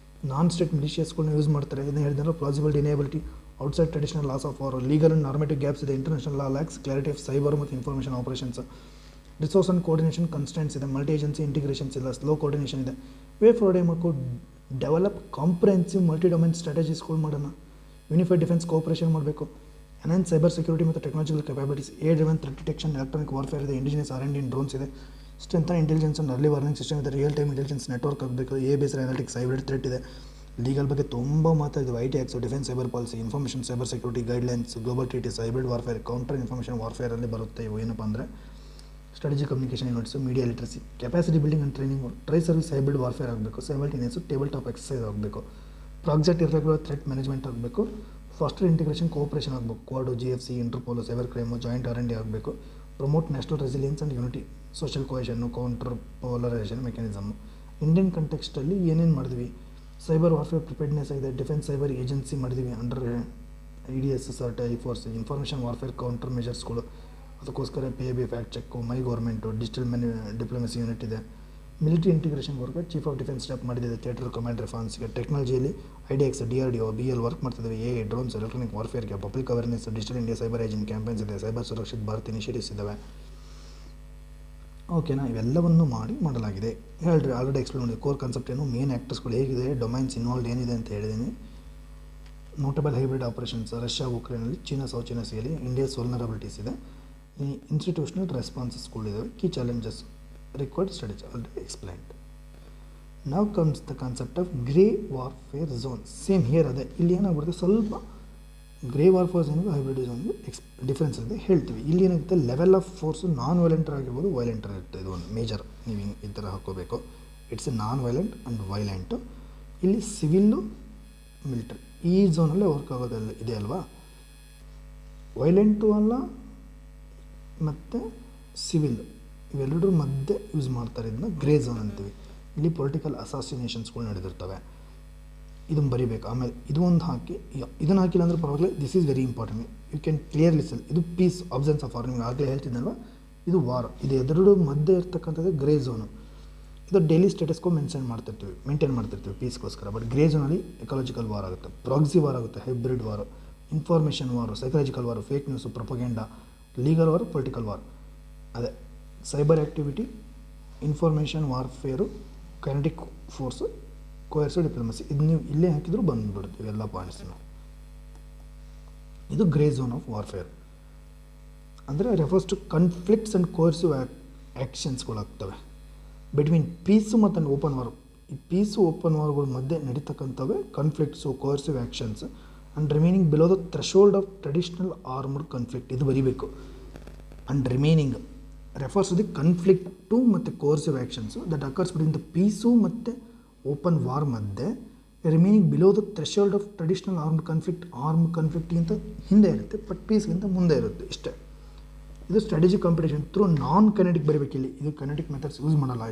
ನಾನ್ ಸ್ಟೇಟ್ ಮಿಲಿಷಿಯಸ್ಗಳನ್ನ ಯೂಸ್ ಮಾಡ್ತಾರೆ. ಇದನ್ನು ಹೇಳಿದ್ರೆ plausible deniability, outside traditional laws of war, legal and normative gaps ಇದೆ. International law lacks clarity of cyber ಮತ್ತು information operations. Resource and coordination constants ಇದೆ. Multi agency integrations ಇಲ್ಲ. Slow coordination ಇದೆ. Way forward ಏಮಕ್ಕೂ develop comprehensive multi domain ಸ್ಟ್ರಾಟಜೀಸ್ಗಳು ಮಾಡೋಣ. Unified defence cooperation ಮಾಡಬೇಕು. Enhance cyber security ಮತ್ತು technological capabilities. Driven threat detection, electronic warfare ಇದೆ. ಇಂಡಿಜಿನಿಯಸ್ R&D ಇನ್ ಡ್ರೋನ್ಸ್ ಇದೆ. Strength intelligence and early warning system ಇದೆ. Real time intelligence network ಆಗಬೇಕು. Based analytics, hybrid threat ಇದೆ. Legal ಬಗ್ಗೆ ತುಂಬ ಮಾತಾಡಿದ್ವಿ. IT acts, defence cyber policy, information cyber security guidelines, global treaties, hybrid warfare, counter information ವಾರ್ಫೇರಲ್ಲಿ ಬರುತ್ತೆ. ಇವು ಏನಪ್ಪ ಅಂದರೆ strategy communication units, media literacy, capacity building and training, tri service hybrid warfare ಆಗಬೇಕು. ಸೈಮಲ್ಟೇನಿಯಸ್ ಟೇಬಲ್ ಟಾಪ್ ಎಕ್ಸಸೈಸ್ ಆಗಬೇಕು. Project irregular threat management ಆಗಬೇಕು. Foster integration cooperation ಆಗಬೇಕು. Quad, GFC, Interpol, cyber crime, joint R&D ಆಗಬೇಕು. Promote national resilience and unity, social ಕೋಹೆಷನ್ನು, counter polarisation mechanism. Indian ಕಂಟೆಕ್ಸ್ಟಲ್ಲಿ ಏನೇನು ಮಾಡಿದ್ವಿ? Cyber warfare preparedness ಆಗಿದೆ. Defence cyber agency ಮಾಡಿದ್ವಿ ಅಂಡರ್ IDS, ಸರ್ಟ್, ಐಫೋರ್ಸ್. ಇನ್ಫಾರ್ಮೇಷನ್ ವಾರ್ಫೇರ್ ಕೌಂಟರ್ ಮೆಜರ್ಸ್ಗಳು, ಅದಕ್ಕೋಸ್ಕರ PIB fact check, my government, digital diplomacy unit ಇದೆ. Military integration work chief of defence staff ಮಾಡಿದೆ. ಥಿಯೇಟರ್ ಕಮಾಂಡ್ ರೆಫಾನ್ಸ್ಗೆ. ಟೆಕ್ನಾಲಜಿಯಲ್ಲಿ IDX, DRDO, BL ವರ್ಕ್ ಮಾಡ್ತಿದ್ದೇವೆ. ಡ್ರೋನ್ಸ್, ಎಲೆಕ್ಟ್ರಾನಿಕ್ ವಾರ್ಫೇರ್ಗೆ. Public awareness, digital India cyber agent campaigns ಇದೆ. Cyber Surakshit Bharat initiatives ಇದ್ದಾವೆ. ಓಕೆನಾ? ಇವೆಲ್ಲವನ್ನು ಮಾಡಲಾಗಿದೆ. ಹೇಳ್ರಿ, ಆಲ್ರೆಡಿ ಎಕ್ಸ್ಪ್ಲೇನ್ ಮಾಡಿದೆ. ಕೋರ್ ಕಾನ್ಸೆಪ್ಟ್ ಏನು, ಮೇನ್ ಆ್ಯಕ್ಟರ್ಸ್ಗಳು ಹೇಗಿದೆ, ಡೊಮೈನ್ಸ್ ಇನ್ವಾಲ್ವ್ ಏನಿದೆ ಅಂತ ಹೇಳಿದ್ದೀನಿ. ನೋಟಬಲ್ ಹೈಬ್ರಿಡ್ ಆಪರೇಷನ್ಸ್, ರಷ್ಯಾ ಉಕ್ರೇನಲ್ಲಿ, ಚೀನಾ ಸೌತ್ ಚೀನಾ ಸಿಯಲ್ಲಿ, ಇಂಡಿಯಾಸ್ ವಲ್ನರಬಿಲಿಟೀಸ್ ಇದೆ. ಈ ಇನ್ಸ್ಟಿಟ್ಯೂಷನಲ್ ರೆಸ್ಪಾನ್ಸಸ್ಗಳಿದ್ದಾವೆ. Key challenges, required strategy already explained. Now comes the concept of grey warfare zone. Same here ಅದೇ. ಇಲ್ಲಿ ಏನಾಗ್ಬಿಡುತ್ತೆ, ಸ್ವಲ್ಪ ಗ್ರೇ ವಾರ್ಫೇರ್ ಝೋನ್ಗೆ ಹೈಬ್ರಿಡ್ ಝೋನ್ಗೆ ಡಿಫ್ರೆನ್ಸ್ ಇದೆ ಹೇಳ್ತೀವಿ. ಇಲ್ಲಿ ಏನಾಗುತ್ತೆ, ಲೆವೆಲ್ ಆಫ್ ಫೋರ್ಸು ನಾನ್ ವೈಲೆಂಟರ್ ಆಗಿರ್ಬೋದು, ವೈಲೆಂಟರ್ ಇರುತ್ತೆ. ಇದು ಒಂದು ಮೇಜರ್ ನೀವು ಈ ಥರ ಹಾಕೋಬೇಕು. It's A non violent and violent. ಇಲ್ಲಿ ಸಿವಿಲ್ಲು, ಮಿಲಿಟರಿ ಈ ಝೋನಲ್ಲೇ ವರ್ಕ್ ಆಗೋದಲ್ಲ ಇದೆ ಅಲ್ವಾ. ವೈಲೆಂಟು ಅಲ್ಲ ಮತ್ತು ಸಿವಿಲ್ ಇವೆರಡರ ಮಧ್ಯೆ ಯೂಸ್ ಮಾಡ್ತಾರೆ. ಇದನ್ನ ಗ್ರೇ ಝೋನ್ ಅಂತೀವಿ. ಇಲ್ಲಿ ಪೊಲಿಟಿಕಲ್ ಅಸಾಸಿನೇಷನ್ಸ್ಗಳು ನಡೆದಿರ್ತವೆ. ಇದನ್ನು ಬರಿಬೇಕು. ಆಮೇಲೆ ಇದು ಒಂದು ಹಾಕಿ, ಇದನ್ನು ಹಾಕಿಲ್ಲ ಅಂದರೆ ಪರವಾಗಿಲ್ಲ. This is very important. You can clearly sell. ಇದು ಪೀಸ್, ಅಬ್ಸೆನ್ಸ್ ಆಫ್ ವಾರ್. ನಿಮ್ಗೆ ಆಗಲೇ ಹೇಳ್ತಿದ್ದಲ್ವ, ಇದು ವಾರ್. ಇದು ಎರಡರ ಮಧ್ಯೆ ಇರ್ತಕ್ಕಂಥದ್ದು ಗ್ರೇ ಝೋನು. ಇದು ಡೈಲಿ ಸ್ಟೇಟಸ್ಗೂ ಮೇಂಟೈನ್ ಮಾಡ್ತಿರ್ತೀವಿ ಪೀಸ್ಗೋಸ್ಕರ. ಬಟ್ ಗ್ರೇ ಝೋನಲ್ಲಿ ಎಕಾಲಜಿಕಲ್ ವಾರ್ ಆಗುತ್ತೆ, ಪ್ರಾಕ್ಸಿ ವಾರ್ ಆಗುತ್ತೆ, hybrid war, information war, psychological war, fake news, propaganda, legal war, political war. ಅದೇ cyber activity, information warfare, kinetic force, coercive diplomacy. ಇದು ನೀವು ಇಲ್ಲೇ ಹಾಕಿದ್ರು ಬಂದುಬಿಡ್ತೀವಿ ಎಲ್ಲ ಪಾಯಿಂಟ್ಸನ್ನು. ಇದು ಗ್ರೇ ಝೋನ್ ಆಫ್ ವಾರ್ಫೇರ್ ಅಂದರೆ refers to conflicts and coercive ಆ್ಯಕ್ಷನ್ಸ್ಗಳಾಗ್ತವೆ ಬಿಟ್ವೀನ್ ಪೀಸು ಮತ್ತು ಓಪನ್ ವಾರ್. ಈ ಪೀಸು ಓಪನ್ ವಾರ್ಗಳ ಮಧ್ಯೆ ನಡೀತಕ್ಕಂಥವೇ conflicts, coercive actions and remaining below the threshold of traditional armed conflict. ಇದು ಬರೀಬೇಕು. And remaining refers to the conflict ಮತ್ತು coercive actions that occurs between the peace ಮತ್ತು open war ಮಧ್ಯೆ remaining below the threshold of traditional armed ಕಾನ್ಫ್ಲಿಕ್ಟ್ಗಿಂತ ಹಿಂದೆ ಇರುತ್ತೆ, but ಪೀಸ್ಗಿಂತ ಮುಂದೆ ಇರುತ್ತೆ. ಇಷ್ಟೇ. ಇದು ಸ್ಟ್ರಾಟಜಿಕ್ ಕಾಂಪಿಟೇಷನ್ ಥ್ರೂ ನಾನ್ ಕೈನೆಟಿಕ್ ಬರೀಬೇಕಿಲ್ಲಿ. ಇದು ಕೈನೆಟಿಕ್ ಮೆಥಡ್ಸ್ ಯೂಸ್ ಮಾಡಲ್ಲ.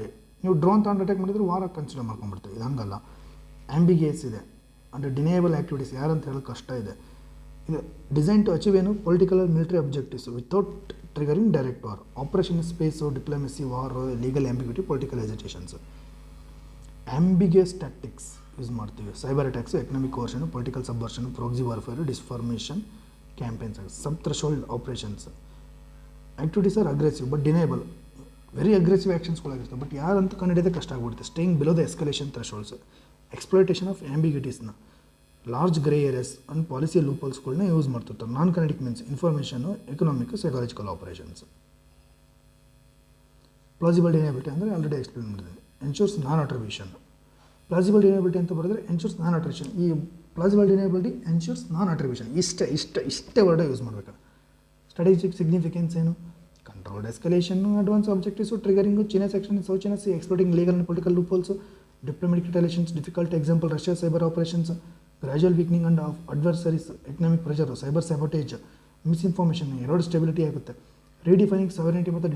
ನೀವು ಡ್ರೋನ್ ತಗೊಂಡು ಅಟ್ಯಾಕ್ ಮಾಡಿದ್ರೆ ವಾರ ಕನ್ಸಿಡರ್ ಮಾಡ್ಕೊಂಡ್ಬಿಡ್ತೀವಿ. ಇದು ಹಂಗಲ್ಲ. ಆಂಬಿಗಿಯಸ್ ಇದೆ ಅಂದರೆ ಡಿನೇಬಲ್ ಆ್ಯಕ್ಟಿವಿಟೀಸ್ ಯಾರಂತ ಹೇಳೋಕ್ಕೆ ಕಷ್ಟ ಇದೆ. ಇದು ಡಿಸೈನ್ ಟು ಅಚೀವ್ ಏನು, political and military objectives without triggering direct war. Operation space, diplomacy, war, legal ambiguity, political hesitations. Ambiguous tactics use ಮಾಡ್ತೀವಿ. Cyber attacks, economic coercion, political subversion, proxy warfare, disinformation, campaigns, sub threshold operations. Activities are aggressive but deniable, very aggressive ಆ್ಯಕ್ಷನ್ಸ್ಗಳಾಗಿರ್ತವೆ, but ಯಾರಂತ ಕಂಡುಹಿಡಿಯೋದೇ ಕಷ್ಟ ಆಗ್ಬಿಡುತ್ತೆ. Staying below the escalation thresholds, exploitation of ಆ್ಯಂಬಿಗಿಟೀಸ್ನ, large grey areas and policy ಲೂಪೋಲ್ಸ್ಗಳನ್ನ use ಮಾಡ್ತಿರ್ತಾರೆ. ನಾನ್ kinetic means information, economic, psychological operations. Plausible deniability ಅಂದರೆ already explain ಮಾಡಿದ್ದೀನಿ. Ensures non attribution. Plausible deniability ಅಂತ ಬರೆದ್ರೆ ಎನ್ಶೂರ್ಸ್ ನಾನ್ ಅಟ್ರಿಬ್ಯೂಷನ್. ಈ plausible deniability, ensures non attribution ಇಷ್ಟೇ ವರ್ಡ ಯೂಸ್ ಮಾಡಬೇಕು. ಸ್ಟ್ರಾಟಜಿಕ್ ಸಿಗ್ನಿಫಿಕೆನ್ಸ್ ಏನು? ಕಂಟ್ರೋಲ್ಡ್ ಎಸ್ಕಲೇಷನ್ನು, advance objectives, triggering, China section, south China sea, exploiting legal and political loopholes, diplomatic relations, difficult example Russia cyber operations, gradual weakening and of adversaries, economic pressure, cyber sabotage, misinformation, ಎರಡು stability ಆಗುತ್ತೆ. Redefining sovereignty ಮತ್ತು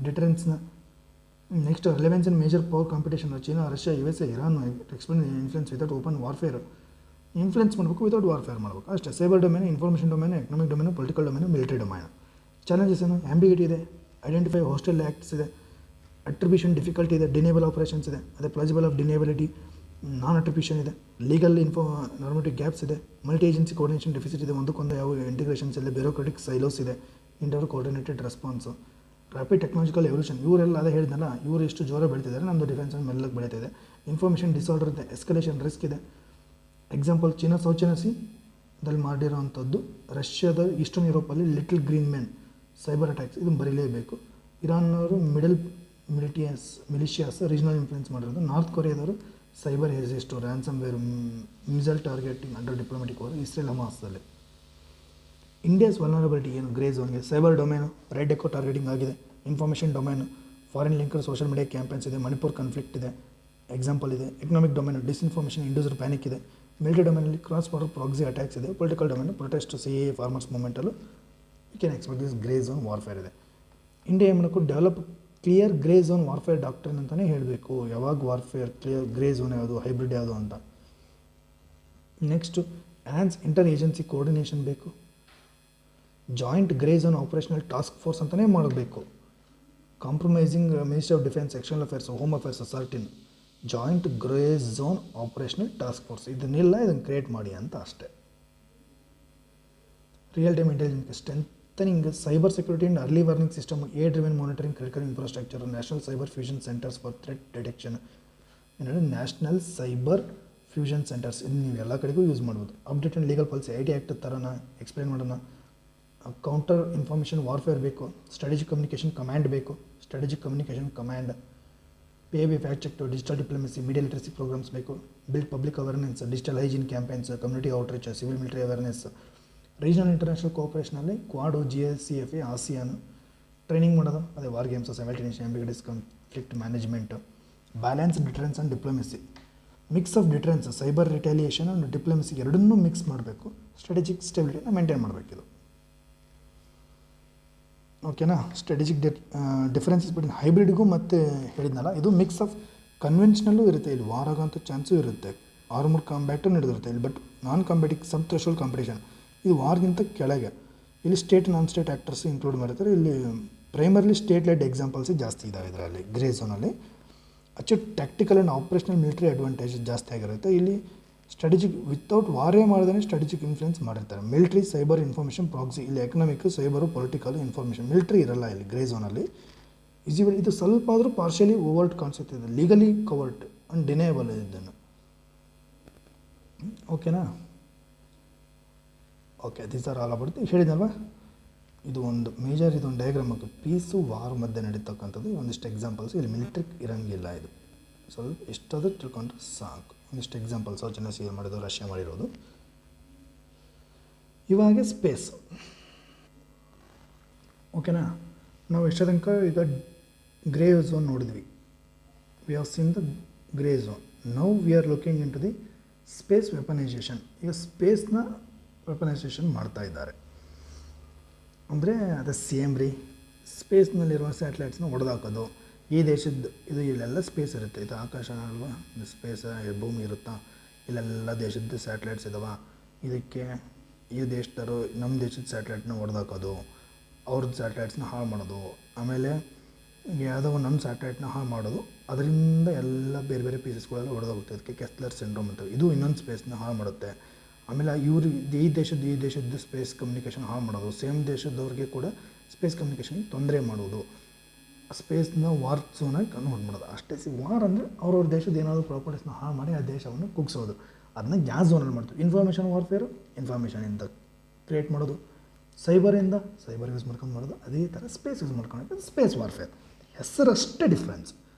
ಡಿಟರೆನ್ಸ್ನ. Next relevance and major power competition, China, Russia, USA, Iran, explain influence without open warfare. Influence ಮಾಡಬೇಕು without warfare ಮಾಡಬೇಕು ಅಷ್ಟೇ. Cyber domain, information domain, economic domain, political domain, military domain. Challenges ಏನು? Ambiguity ಇದೆ, identify hostile acts ಇದೆ, attribution difficulty ಇದೆ, deniable operations ಇದೆ, ಅದೇ plausible of deniability, non attribution ಇದೆ, ಲೀಗಲ್ ನಾರ್ಮೇಟಿವ್ ಗ್ಯಾಪ್ಸ್ ಇದೆ, ಮಲ್ಟಿ ಏಜೆನ್ಸಿ ಕೋಆರ್ಡಿನೇಷನ್ ಡೆಫಿಸಿಟ್ ಇದೆ, ಒಂದಕ್ಕೊಂದು ಯಾವ ಇಂಟಿಗ್ರೇಷನ್ಸ್ ಇಲ್ಲ, ಬ್ಯೂರೋಕ್ರೆಟಿಕ್ ಸೈಲೋಸ್ ಇದೆ, inter coordinated response, rapid technological evolution. ಇವರೆಲ್ಲ ಅದೇ ಹೇಳಿದ್ನಲ್ಲ, ಇವರು ಎಷ್ಟು ಜೋರ ಬೆಳೀತಿದ್ದಾರೆ, ನಮ್ಮದು ಡಿಫೆನ್ಸ್ ಮೆಲ್ಲಗೆ ಬೆಳೀತಿದೆ. ಇನ್ಫಾರ್ಮೇಷನ್ ಡಿಸಾರ್ಡರ್ ಇದೆ, ಎಸ್ಕಲೇಷನ್ ರಿಸ್ಕ್ ಇದೆ. Example China south China sea ದಲ್ಲಿ ಮಾಡಿರೋವಂಥದ್ದು, ರಷ್ಯಾದ ಈಸ್ಟರ್ನ್ ಯುರೋಪಲ್ಲಿ little green men cyber attacks, ಇದನ್ನು ಬರೀಲೇಬೇಕು. ಇರಾನ್ನವರು ಮಿಡಲ್ ಮಿಲಿಷಿಯಾಸ್ ರೀಜನಲ್ ಇನ್ಫ್ಲುಯೆನ್ಸ್ ಮಾಡಿರೋದು. ನಾರ್ತ್ ಕೊರಿಯಾದವರು cyber heists, ransomware, missile targeting under diplomatic war, Israel ಹಮಾಸ್ದಲ್ಲಿ. ಇಂಡಿಯಾಸ್ ವಲ್ನರಬಿಲಿಟಿ ಏನು? ಗ್ರೇ ಝೋನ್ಗೆ. Cyber domain right echo targeting ಆಗಿದೆ. Information domain foreign linker social media campaigns ಇದೆ, ಮಣಿಪುರ್ ಕಾನ್ಫ್ಲಿಕ್ಟ್ ಇದೆ, example ಇದೆ. Economic domain disinformation, induced panic ಇದೆ. Military ಡೊಮೇನಲ್ಲಿ cross border proxy attacks ಇದೆ. Political domain protest, CAA, farmers ಮೂವ್ಮೆಂಟಲ್ಲೂ you can expect this grey zone warfare ಇದೆ. India ಏನು ಮಾಡಬೇಕು? Develop clear grey zone warfare doctrine ಅಂತಲೇ ಹೇಳಬೇಕು. ಯಾವಾಗ ವಾರ್ಫೇರ್ ಕ್ಲಿಯರ್ ಗ್ರೇ ಝೋನ್ ಯಾವುದು, ಹೈಬ್ರಿಡ್ ಯಾವುದು ಅಂತ. Next enhance inter agency coordination ಬೇಕು. Joint grey zone operational task force ಅಂತಲೇ ಮಾಡಬೇಕು. Compromising ministry of defence, external affairs, home affairs, certain. Joint grey zone operational task force ಇದನ್ನೆಲ್ಲ create ಮಾಡಿ ಅಂತ ಅಷ್ಟೇ. Real time intelligence, strengthening cyber security and early warning system, AI driven monitoring, critical infrastructure, national cyber fusion centres for threat detection. National cyber fusion centres ಇದನ್ನು ನೀವು ಎಲ್ಲ ಕಡೆಗೂ use ಮಾಡ್ಬೋದು. Update and legal policy, IT act ಥರನ explain ಮಾಡೋಣ. Counter information warfare ಬೇಕು. Strategic communication command ಬೇಕು. Strategic communication command. PIB fact check, digital diplomacy, media literacy programmes ಬೇಕು. Build public awareness, digital hygiene campaigns, community outreach, civil military awareness. Regional international ಕೋಆಪರೇಷನಲ್ಲಿ Quad, GSCFA, ASEAN. Training ಮಾಡೋದು ಅದೇ war games, simultaneous ambiguities, conflict management. Balance deterrence and diplomacy, mix of deterrence, cyber retaliation and diplomacy ಎರಡನ್ನೂ mix ಮಾಡಬೇಕು. Strategic ಸ್ಟೆಬಿಲಿಟಿನ maintain ಮಾಡಬೇಕಿದು. ಓಕೆನಾ? Strategic differences between ಹೈಬ್ರಿಡ್ಗೂ ಮತ್ತೆ ಹೇಳಿದ್ನಲ್ಲ, ಇದು ಮಿಕ್ಸ್ ಆಫ್ ಕನ್ವೆನ್ಷನಲ್ಲೂ ಇರುತ್ತೆ, ಇಲ್ಲಿ ವಾರ್ ಆಗೋಂಥ ಚಾನ್ಸು ಇರುತ್ತೆ, ಆರ್ಮರ್ ಕಾಂಬ್ಯಾಟು ನಡೆದಿರುತ್ತೆ ಇಲ್ಲಿ. But non combative sub threshold competition, ಇದು ವಾರ್ಗಿಂತ ಕೆಳಗೆ. ಇಲ್ಲಿ state non state actors include ಮಾಡಿರ್ತಾರೆ. ಇಲ್ಲಿ ಪ್ರೈಮರ್ಲಿ ಸ್ಟೇಟ್ ಲೆಡ್ ಎಕ್ಸಾಂಪಲ್ಸ್ ಜಾಸ್ತಿ ಇದ್ದಾವೆ ಇದರಲ್ಲಿ ಗ್ರೇ ಝೋನಲ್ಲಿ. ಅಚ್ಚು tactical and operational military advantage ಜಾಸ್ತಿ ಆಗಿರುತ್ತೆ. ಇಲ್ಲಿ ಸ್ಟ್ರಾಟಜಿಕ್ ವಿತೌಟ್ ವಾರೇ ಮಾಡ್ದೇ ಸ್ಟ್ರಾಟಜಿಕ್ ಇನ್ಫ್ಲುಯೆನ್ಸ್ ಮಾಡಿರ್ತಾರೆ. Military, cyber, information, proxy. ಇಲ್ಲಿ economic, cyber, political, information. Military ಇರಲ್ಲ ಇಲ್ಲಿ ಗ್ರೇ ಝೋನಲ್ಲಿ. ಇದು ಸ್ವಲ್ಪ ಆದರೂ ಪಾರ್ಷಿಯಲಿ ಓವರ್ಟ್ ಕಾನ್ಸೆಪ್ಟ್ ಇದೆ, ಲೀಗಲಿ ಕವರ್ಟ್ ಆ್ಯಂಡ್ ಡಿನೇಬಲ್ ಇದನ್ನು. ಓಕೆನಾ? Okay, these are all about. ಹೇಳಿದಲ್ವ, ಇದು ಒಂದು ಮೇಜರ್, ಇದೊಂದು ಡಯಾಗ್ರಾಮ್ ಆಗುತ್ತೆ. ಪೀಸು ವಾರ್ ಮಧ್ಯೆ ನಡೀತಕ್ಕಂಥದ್ದು. ಒಂದಿಷ್ಟು ಎಕ್ಸಾಂಪಲ್ಸ್ ಇಲ್ಲಿ ಮಿಲಿಟ್ರಿ ಇರೋಂಗಿಲ್ಲ. ಇದು ಸ್ವಲ್ಪ ಎಷ್ಟಾದರೂ ತಿಳ್ಕೊಂಡ್ರೆ ಸಾಕು. ಒಂದಿಷ್ಟು ಎಕ್ಸಾಂಪಲ್ಸ್ ಸೌತ್ ಚೈನಾ ಸಿ ಮಾಡಿದ್ದು, ರಷ್ಯಾ ಮಾಡಿರೋದು. ಇವಾಗ ಸ್ಪೇಸ್. ಓಕೆನಾ? ನಾವು ಎಷ್ಟೋ ತನಕ ಈಗ ಗ್ರೇ ಝೋನ್ ನೋಡಿದ್ವಿ. We have seen the grey zone. Now we are looking into the space weaponisation. ಈಗ ಸ್ಪೇಸ್ನ ವೆಪನೈಸೇಷನ್ ಮಾಡ್ತಾ ಇದ್ದಾರೆ. ಅಂದರೆ ಅದು ಸೇಮ್ ರೀ, ಸ್ಪೇಸ್ನಲ್ಲಿರುವ ಸ್ಯಾಟಲೈಟ್ಸ್ನ ಹೊಡೆದಾಕೋದು. ಈ ದೇಶದ್ದು ಇದು ಇಲ್ಲೆಲ್ಲ ಸ್ಪೇಸ್ ಇರುತ್ತೆ, ಇದು ಆಕಾಶ ಅಲ್ವಾ, ಸ್ಪೇಸ್ ಭೂಮಿ ಇರುತ್ತಾ, ಇಲ್ಲೆಲ್ಲ ದೇಶದ್ದು ಸ್ಯಾಟಲೈಟ್ಸ್ ಇದಾವೆ. ಇದಕ್ಕೆ ಈ ದೇಶದವರು ನಮ್ಮ ದೇಶದ ಸ್ಯಾಟಲೈಟ್ನ ಹೊಡೆದಾಕೋದು, ಅವ್ರದ್ದು ಸ್ಯಾಟಲೈಟ್ಸ್ನ ಹಾಳು ಮಾಡೋದು, ಆಮೇಲೆ ಯಾವುದೋ ನಮ್ಮ ಸ್ಯಾಟಲೈಟ್ನ ಹಾಳು ಮಾಡೋದು, ಅದರಿಂದ ಎಲ್ಲ ಬೇರೆ ಬೇರೆ ಪೀಸಸ್ಗಳೆಲ್ಲ ಹೊಡೆದೋಗುತ್ತೆ. ಅದಕ್ಕೆ ಕೆಸ್ಲರ್ ಸಿಂಡ್ರೋಮ್ ಅಂತ, ಇದು ಇನ್ನೊಂದು ಸ್ಪೇಸ್ನ ಹಾಳು ಮಾಡುತ್ತೆ. ಆಮೇಲೆ ಇವರು ಈ ದೇಶದ ಸ್ಪೇಸ್ ಕಮ್ಯುನಿಕೇಷನ್ ಹಾಳು ಮಾಡೋದು, ಸೇಮ್ ದೇಶದವ್ರಿಗೆ ಕೂಡ ಸ್ಪೇಸ್ ಕಮ್ಯುನಿಕೇಷನ್ ತೊಂದರೆ ಮಾಡೋದು, ಸ್ಪೇಸ್ನ ವಾರ್ ಝೋನಾಗಿ ಕನ್ವರ್ಟ್ ಮಾಡೋದು ಅಷ್ಟೇ. ವಾರ್ ಅಂದರೆ ಅವ್ರವ್ರ ದೇಶದ ಏನಾದರೂ ಪ್ರಾಪರ್ಟೀಸ್ನ ಹಾಳು ಮಾಡಿ ಆ ದೇಶವನ್ನು ಕುಗ್ಸೋದು, ಅದನ್ನ ಗ್ಯಾಸ್ ಝೋನಲ್ಲಿ ಮಾಡ್ತೀವಿ. ಇನ್ಫಾರ್ಮೇಷನ್ ವಾರ್ಫೇರು ಇನ್ಫಾರ್ಮೇಷನಿಂದ ಕ್ರಿಯೇಟ್ ಮಾಡೋದು, ಸೈಬರಿಂದ ಸೈಬರ್ ಯೂಸ್ ಮಾಡ್ಕೊಂಡು ಮಾಡೋದು, ಅದೇ ಥರ ಸ್ಪೇಸ್ ಯೂಸ್ ಮಾಡ್ಕೊಂಡು ಸ್ಪೇಸ್ ವಾರ್ಫೇರ್. ಹೆಸರಷ್ಟೇ ಡಿಫ್ರೆನ್ಸ್,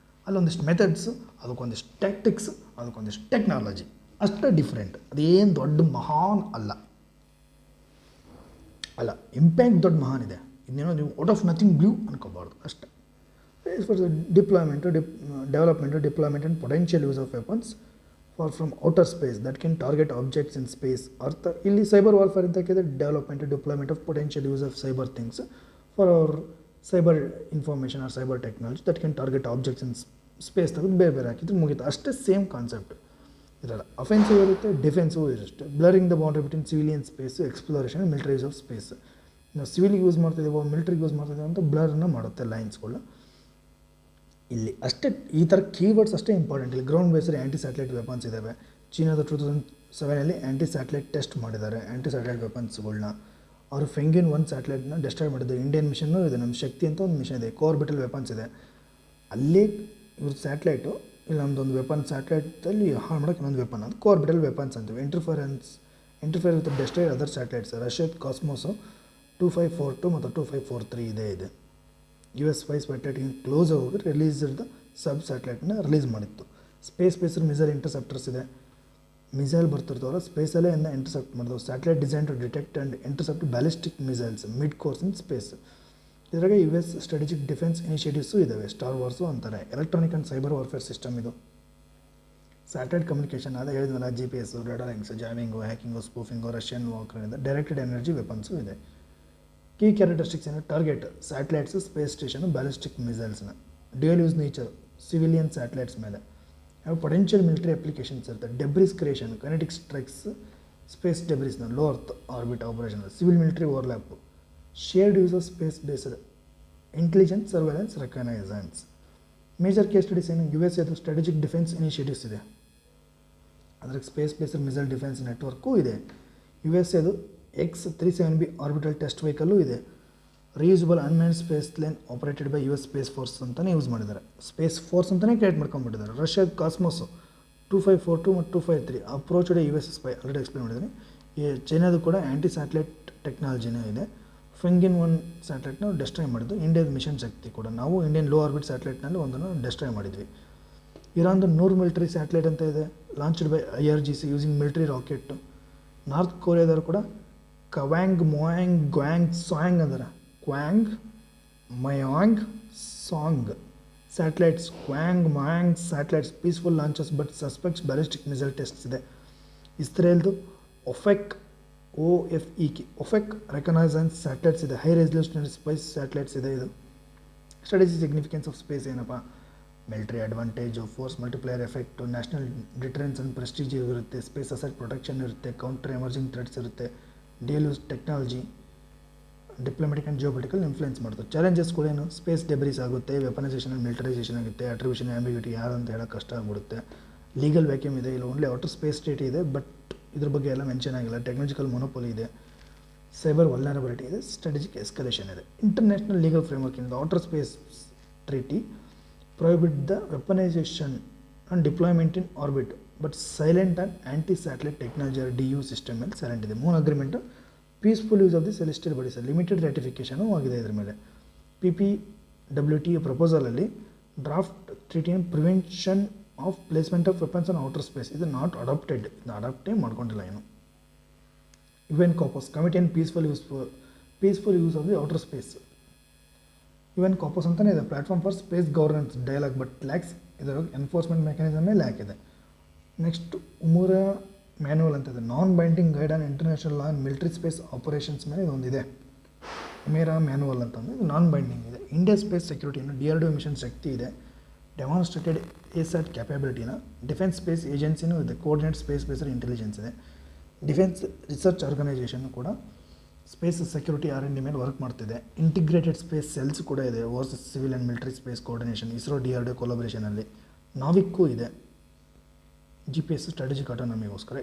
ಅಲ್ಲೊಂದಿಷ್ಟು ಮೆಥಡ್ಸು, ಅದಕ್ಕೊಂದಿಷ್ಟು ಟ್ಯಾಕ್ಟಿಕ್ಸ್, ಅದಕ್ಕೊಂದಿಷ್ಟು ಟೆಕ್ನಾಲಜಿ ಅಷ್ಟೇ ಡಿಫ್ರೆಂಟ್. ಅದೇನು ದೊಡ್ಡ ಮಹಾನ್ ಅಲ್ಲ, ಇಂಪ್ಯಾಕ್ಟ್ ದೊಡ್ಡ ಮಹಾನ್ ಇದೆ. ಇನ್ನೇನೋ ನೀವು ಔಟ್ ಆಫ್ ನಥಿಂಗ್ ಬ್ಲೂ ಅನ್ಕೋಬಾರ್ದು ಅಷ್ಟೇ. For development and potential use of weapons for from outer space that can target objects in space. ಅರ್ಥ ಇಲ್ಲಿ ಸೈಬರ್ ವಾರ್ಫೇರ್ ಅಂತ ಕೇಳಿದ್ರೆ deployment of potential use of cyber things for our cyber information or cyber technology that can target objects in space ತೆಗೆದು ಬೇರೆ ಹಾಕಿದ್ರೆ ಮುಗಿತು ಅಷ್ಟೇ. Same concept ಇದರಲ್ಲ. ಅಫೆನ್ಸಿವ್ ಇರುತ್ತೆ, ಡಿಫೆನ್ಸಿವ್ ಇರುತ್ತೆ. Blurring the boundary between civilian space, exploration, military use of space. ನಾವು ಸಿವಿಲಿಗೆ use ಮಾಡ್ತಿದ್ದೀವೋ ಮಿಲಿಟ್ರಿಗೆ use ಮಾಡ್ತಿದ್ದೀವಿ ಅಂತ ಬ್ಲರ್ನ ಮಾಡುತ್ತೆ ಲೈನ್ಸ್ಗಳು. ಇಲ್ಲಿ ಅಷ್ಟೇ ಈ ಥರ ಕೀವರ್ಡ್ಸ್ ಅಷ್ಟೇ ಇಂಪಾರ್ಟೆಂಟ್. ಇಲ್ಲಿ ಗ್ರೌಂಡ್ ಬೇಸ್ಡ್ ಆ್ಯಂಟಿ ಸ್ಯಾಟಲೈಟ್ ವೆಪನ್ಸ್ ಇದ್ದಾವೆ. ಚೀನಾದ 2007 ಆ್ಯಂಟಿ ಸ್ಯಾಟಲೈಟ್ ಟೆಸ್ಟ್ ಮಾಡಿದ್ದಾರೆ, ಆ್ಯಂಟಿ ಸ್ಯಾಟಲೈಟ್ ವೆಪನ್ಸ್ಗಳನ್ನ. ಅವರು ಫೆಂಗಿನ್ 1 ಸ್ಯಾಟಲೈಟ್ನ ಡೆಸ್ಟ್ರಾಯ್ ಮಾಡಿದ್ದಾರೆ. ಇಂಡಿಯನ್ ಮಿಷನ್ನು ಇದೆ, ನಮ್ಮ ಶಕ್ತಿ ಅಂತ ಒಂದು ಮಿಷನ್ ಇದೆ, ಕೋರ್ಬಿಟಲ್ ವೆಪನ್ಸ್ ಇದೆ. ಅಲ್ಲೇ ಇವ್ರ ಸ್ಯಾಟಲೈಟು ಇಲ್ಲಿ ನಮ್ಮದೊಂದು ವೆಪನ್ ಸ್ಯಾಟಲೈಟಲ್ಲಿ ಹಾಳು ಮಾಡೋಕ್ಕೆ ಇನ್ನೊಂದು ವೆಪನ್, ಅದು ಕೋರ್ಬಿಟಲ್ ವೆಪನ್ಸ್ ಅಂತೀವಿ. Interfere with destroy other satellites. ರಷ್ಯಾದ ಕಾಸ್ಮೋಸು 2542 ಮತ್ತು 2543 ಇದೆ. US ಸ್ಪೈಸ್ ಸ್ಯಾಟಲೈಟ್ಗೆ ಕ್ಲೋಸ್ ಆಗಿ ರಿಲೀಸ್ ಇದ್ದ ಸಬ್ ಸ್ಯಾಟಲೈಟ್ನ ರಿಲೀಸ್ ಮಾಡಿತ್ತು. ಸ್ಪೇಸ್ ಬೇಸ್ಡ್ ಮಿಸೈಲ್ ಇಂಟರ್ಸೆಪ್ಟರ್ಸ್ ಇದೆ. ಮಿಸೈಲ್ ಬರ್ತಿರ್ತಾವಲ್ಲ ಸ್ಪೇಸಲ್ಲೇ ಇಂಟರ್ಸೆಪ್ಟ್ ಮಾಡಿದವು. Satellite design to detect and intercept ballistic missiles mid course in space. ಇದರಾಗೆ US ಸ್ಟ್ರಾಟಜಿಕ್ ಡಿಫೆನ್ಸ್ ಇನಿಷಿಯೇಟಿವ್ಸು ಇದ್ದಾವೆ, ಸ್ಟಾರ್ ವಾರ್ಸು ಅಂತಾರೆ. Electronic and cyber warfare system ಇದು. ಸ್ಯಾಟಲೈಟ್ ಕಮ್ಯುನಿಕೇಷನ್ ಅದೇ ಹೇಳಿದ್ವಲ್ಲ, GPS, radar links, jamming, hacking, spoofing, Russian ವಾಕರಿಂದ directed energy weapons ಇದೆ. Key characteristics ಏನು? Target satellites, space station, ballistic ಮಿಸೈಲ್ಸ್ನ. Dual use nature civilian satellites ಮೇಲೆ. ಯಾವ potential military applications ಇರುತ್ತೆ. Debris creation, kinetic strikes, space ಡೆಬ್ರಿಸ್ನ low earth orbit operation, civil military overlap, shared use of space based intelligence, surveillance, reconnaissance. Major case studies ಏನು? US ಅದು strategic defence initiatives ಇದೆ, ಅದ್ರಾಗ space based missile defence network ಇದೆ. US ಅದು X-37B orbital test vehicle ಇದೆ. Reusable unmanned space line operated by US space force ಅಂತಲೇ use ಮಾಡಿದ್ದಾರೆ, space force ಅಂತಲೇ ಕ್ರಿಯೇಟ್ ಮಾಡ್ಕೊಂಡ್ಬಿಟ್ಟಿದ್ದಾರೆ. ರಷ್ಯಾದ ಕಾಸ್ಮೋಸು 2542 ಮತ್ತು 253 approached US spy already explain ಮಾಡಿದ್ದೀನಿ. ಚೈನಾದು ಕೂಡ ಆ್ಯಂಟಿ ಸ್ಯಾಟಲೈಟ್ ಟೆಕ್ನಾಲಜಿನೇ ಇದೆ. ಫೆಂಗಿನ್ 1 ಸ್ಯಾಟಲೈಟ್ನ ಡೆಸ್ಟ್ರಾಯ್ ಮಾಡಿದ್ದು. ಇಂಡಿಯಾದ ಮಿಷನ್ ಶಕ್ತಿ ಕೂಡ, ನಾವು ಇಂಡಿಯನ್ ಲೋ ಆರ್ಬಿಟ್ ಸ್ಯಾಟಲೈಟ್ನಲ್ಲಿ ಒಂದನ್ನು ಡೆಸ್ಟ್ರಾಯ್ ಮಾಡಿದ್ವಿ. ಇರಾನ್ದು 100 ಮಿಲಿಟರಿ ಸ್ಯಾಟಲೈಟ್ ಅಂತ ಇದೆ, launched by IRGC using military rocket. North ಕೊರಿಯಾದವರು ಕೂಡ ಕವಾಂಗ್, ಮೊಯಾಂಗ್, ಗ್ವಾಂಗ್, ಸಾಂಗ್ ಅಂದರೆ ಕ್ವಾಂಗ್, ಮಯಾಂಗ್, ಸಾಂಗ್ ಸ್ಯಾಟಲೈಟ್ಸ್. ಕ್ವಾಂಗ್, ಮಯಾಂಗ್ satellites peaceful launches but suspects ballistic missile tests ಇದೆ. ಇಸ್ರೇಲ್ದು Ofek, OFEK Ofek reconnaissance satellites ಇದೆ. ಹೈ ರೆಸಲ್ಯೂಷನ್ ಸ್ಪೇಸ್ ಸ್ಯಾಟಲೈಟ್ಸ್ ಇದೆ. ಇದು ಸ್ಟ್ರಾಟಜಿ ಸಿಗ್ನಿಫಿಕೆನ್ಸ್ ಆಫ್ ಸ್ಪೇಸ್ ಏನಪ್ಪ? Military advantage, force multiplier effect, national deterrence and prestige ಇರುತ್ತೆ, space asset protection ಇರುತ್ತೆ, counter emerging threats ಇರುತ್ತೆ, dual use technology, diplomatic and geopolitical influence ಮಾಡ್ತಾರೆ. Challenges ಕೂಡ ಏನು? Space debris ಆಗುತ್ತೆ, ವೆಪನೈಸೇಷನ್ ಆ್ಯಂಡ್ ಮಿಲಿಟರೈಸೇಷನ್ ಆಗುತ್ತೆ, attribution ambiguity ಯಾರು ಅಂತ ಹೇಳೋಕ್ಕೆ ಕಷ್ಟ ಆಗ್ಬಿಡುತ್ತೆ, ಲೀಗಲ್ ವ್ಯಾಕ್ಯೂಮ್ ಇದೆ, ಇಲ್ಲ ಓನ್ಲಿ ಔಟರ್ ಸ್ಪೇಸ್ ಸ್ಟೇಟ್ ಇದೆ ಬಟ್ ಇದ್ರ ಬಗ್ಗೆ ಎಲ್ಲ ಮೆನ್ಷನ್ ಆಗಿಲ್ಲ, ಟೆಕ್ನಾಲಜಿಕಲ್ ಮೊನೋಪೊಲಿ ಇದೆ, ಸೈಬರ್ ವಲ್ನರಬಿಲಿಟಿ ಇದೆ, ಸ್ಟ್ರಾಟಜಿಕ್ ಎಸ್ಕಲೇಷನ್ ಇದೆ. International legal framework in the outer space treaty prohibit the weaponization and deployment in orbit but silent and anti-satellite technology or DU system ಮೇಲೆ silent ಇದೆ. Moon agreement peaceful use of the celestial bodies limited ratification ಆಗಿದೆ. ಇದ್ರ ಮೇಲೆ PPWT ಪ್ರಪೋಸಲಲ್ಲಿ draft treaty on prevention of placement of weapons on outer space ಇದು not adopted, ಇದು ಅಡಾಪ್ಟೇ ಮಾಡ್ಕೊಂಡಿಲ್ಲ ಏನು. UN COPUOS committee on peaceful use of the outer space. UN COPUOS ಅಂತಲೇ ಇದೆ, platform for space governance dialogue but lacks, ಇದರ enforcement ಮೆಕ್ಯಾನಿಸಮೇ lack ಇದೆ. ನೆಕ್ಸ್ಟ್ ಉಮುರಾ ಮ್ಯಾನ್ಯುವಲ್ ಅಂತ ಇದೆ, ನಾನ್ binding guide on international law and military space operations ಮೇಲೆ ಇದೊಂದಿದೆ. Woomera manual ಅಂತಂದರೆ ಇದು ನಾನ್ ಬೈಂಡಿಂಗ್ ಇದೆ. ಇಂಡಿಯಾ ಸ್ಪೇಸ್ ಸೆಕ್ಯೂರಿಟಿನ DRDO ಮಿಷನ್ ಶಕ್ತಿ ಇದೆ, ಡೆಮಾನ್ಸ್ಟ್ರೇಟೆಡ್ ASAT ಕ್ಯಾಪಬಿಲಿಟಿನ. ಡಿಫೆನ್ಸ್ ಸ್ಪೇಸ್ ಏಜೆನ್ಸಿನೂ ಇದೆ, ಕೋಆರ್ಡಿನೇಟ್ ಸ್ಪೇಸ್ ಬೇಸ್ಡ್ ಇಂಟೆಲಿಜೆನ್ಸ್ ಇದೆ. ಡಿಫೆನ್ಸ್ ರಿಸರ್ಚ್ ಆರ್ಗನೈಸೇಷನ್ ಕೂಡ ಸ್ಪೇಸ್ ಸೆಕ್ಯೂರಿಟಿ R&D ಮೇಲೆ ವರ್ಕ್ ಮಾಡ್ತಿದೆ. ಇಂಟಿಗ್ರೇಟೆಡ್ ಸ್ಪೇಸ್ ಸೆಲ್ಸ್ ಕೂಡ ಇದೆ, versus civil and military space coordination, ISRO DRDO ಕೊಲಾಬ್ರೇಷನಲ್ಲಿ. ನಾವಿಕ್ಕೂ ಇದೆ, GPS ಸ್ಟ್ರಾಟಜಿಕ್ ಆಟೋನಮಿಗೋಸ್ಕರ.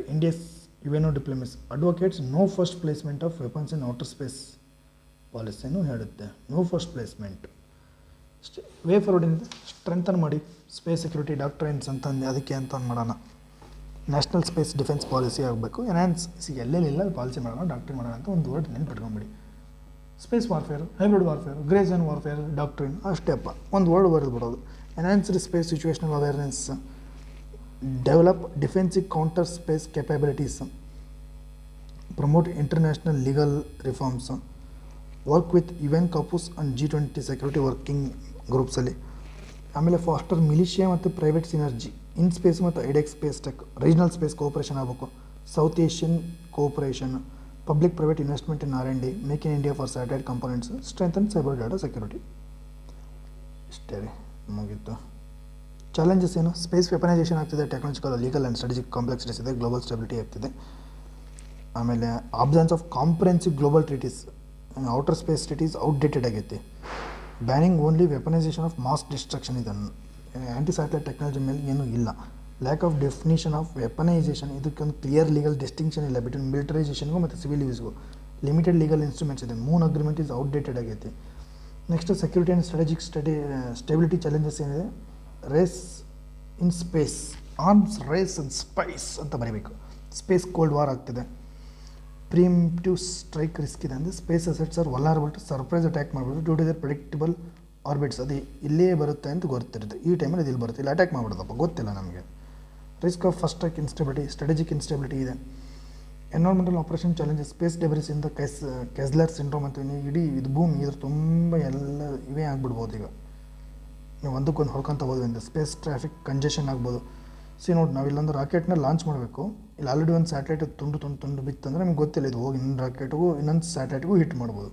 ಇವೇನೋ diplomacy advocates no first placement of weapons in outer space ಪಾಲಿಸಿನೂ ಹೇಳುತ್ತೆ. No first placement. Way forward ಏನಿದೆ, ಸ್ಟ್ರೆಂಥನ್ ಮಾಡಿ ಸ್ಪೇಸ್ ಸೆಕ್ಯೂರಿಟಿ ಡಾಕ್ಟ್ರೈನ್ಸ್ ಅಂತ ಅದಕ್ಕೆ ಅಂತ ಮಾಡೋಣ. ನ್ಯಾಷನಲ್ ಸ್ಪೇಸ್ ಡಿಫೆನ್ಸ್ ಪಾಲಿಸಿ ಆಗಬೇಕು. ಎನ್ಹಾನ್ಸ್ ಎಲ್ಲೆಲ್ಲಿಲ್ಲ ಪಾಲಿಸಿ ಮಾಡೋಣ, ಡಾಕ್ಟ್ರಿನ್ ಮಾಡೋಣ ಅಂತ ಒಂದು ವರ್ಡ್ ನೆನ್ಪಿಟ್ಕೊಂಬಿಡಿ. Space warfare, hybrid warfare, grey zone warfare, doctrine ಅಷ್ಟೇಪ್ಪ, ಒಂದು ವರ್ಡ್ ಬರೆದು ಬಿಡೋದು. Enhanced space situational awareness, develop defensive counter space capabilities, promote international legal reforms, work with UN ಕಾಪೂಸ್ and G20 security working ಗ್ರೂಪ್ಸಲ್ಲಿ. ಆಮೇಲೆ ಫಾಸ್ಟರ್ ಮಿಲಿಷಿಯಾ ಮತ್ತು private synergy in space ಮತ್ತು iDEX space tech, regional space cooperation ಆಗಬೇಕು. South Asian cooperation, public private investment in R&D, make in India for satellite components, strengthen cyber data security. ಇಷ್ಟೇ ರೀ, ಮುಗೀತು. Challenges ಏನು? Space weaponization ಆಗ್ತಿದೆ, technological, legal and strategic complexities ಇದೆ, global stability ಆಗ್ತಿದೆ. ಆಮೇಲೆ absence of comprehensive global treaties, outer space treaties outdated ಆಗೈತಿ. Banning only ವೆಪನೈಸೇಷನ್ of mass destruction ಇದೆ. ಆ್ಯಂಟಿ ಸ್ಯಾಟಲೈಟ್ ಟೆಕ್ನಾಲಜಿ ಮೇಲೆ ಏನೂ ಇಲ್ಲ. Lack of definition of weaponization, ಇದಕ್ಕೊಂದು ಕ್ಲಿಯರ್ ಲೀಗಲ್ ಡಿಸ್ಟಿಂಕ್ಷನ್ ಇಲ್ಲ ಬಿಟ್ವೀನ್ ಮಿಲಿಟರೈಸೇಷನ್ಗೂ ಮತ್ತು ಸಿವಿಲ್ ಯೂಸ್ಗೂ. ಲಿಮಿಟೆಡ್ ಲೀಗಲ್ ಇನ್ಸ್ಟ್ರೂಮೆಂಟ್ಸ್ ಇದೆ. ಮೂನ್ ಅಗ್ರಿಮೆಂಟ್ ಇಸ್ ಔಟ್ಡೇಟೆಡ್ ಆಗೈತಿ. Next security and strategic stability challenges ಏನಿದೆ? Race in space, arms race in space ಅಂತ ಬರೀಬೇಕು. ಸ್ಪೇಸ್ ಕೋಲ್ಡ್ ವಾರ್ ಆಗ್ತಿದೆ. ಪ್ರಿಎಂಪ್ಟಿವ್ ಸ್ಟ್ರೈಕ್ ರಿಸ್ಕ್ ಇದೆ. ಅಂದರೆ space assets are vulnerable to surprise attack ಮಾಡ್ಬಿಟ್ಟು due to their predictable orbits. ಅದು ಇಲ್ಲೇ ಬರುತ್ತೆ ಅಂತ ಗೊತ್ತಿರುತ್ತೆ, ಈ ಟೈಮಲ್ಲಿ ಇದು ಇಲ್ಲಿ ಬರುತ್ತೆ, ಇಲ್ಲಿ ಅಟ್ಯಾಕ್ ಮಾಡ್ಬಿಡೋದಪ್ಪ, ಗೊತ್ತಿಲ್ಲ ನಮಗೆ. Risk of first track instability, strategic instability ಇದೆ. Environmental operation challenges, space debris ಇಂದ ಕೆಸ್ಲರ್ ಸಿಂಡ್ರೋಮ್ ಅಂತೀವಿ. ಇಡೀ ಇದು ಭೂಮಿ ಇದ್ರ ತುಂಬ ಎಲ್ಲ ಇವೇ ಆಗ್ಬಿಡ್ಬೋದು. ಈಗ ನೀವು ಒಂದಕ್ಕೊಂದು ಹೊಡ್ಕೊತ ಹೋದ್ರಿಂದ ಸ್ಪೇಸ್ ಟ್ರಾಫಿಕ್ ಕಂಜೆಷನ್ ಆಗ್ಬೋದು. ನೋಡಿ, ನಾವು ಇಲ್ಲೊಂದು ರಾಕೆಟ್ನ ಲಾಂಚ್ ಮಾಡಬೇಕು, ಇಲ್ಲಿ ಆಲ್ರೆಡಿ ಒಂದು ಸ್ಯಾಟಲೈಟ್ ತುಂಡು ಬಿತ್ತಂದ್ರೆ ನಮ್ಗೆ ಗೊತ್ತಿಲ್ಲ, ಇದು ಹೋಗಿ ಇನ್ನೊಂದು ರಾಕೆಟ್ಗೂ ಇನ್ನೊಂದು ಸ್ಯಾಟಲೈಟ್ಗೂ ಹಿಟ್ ಮಾಡ್ಬೋದು.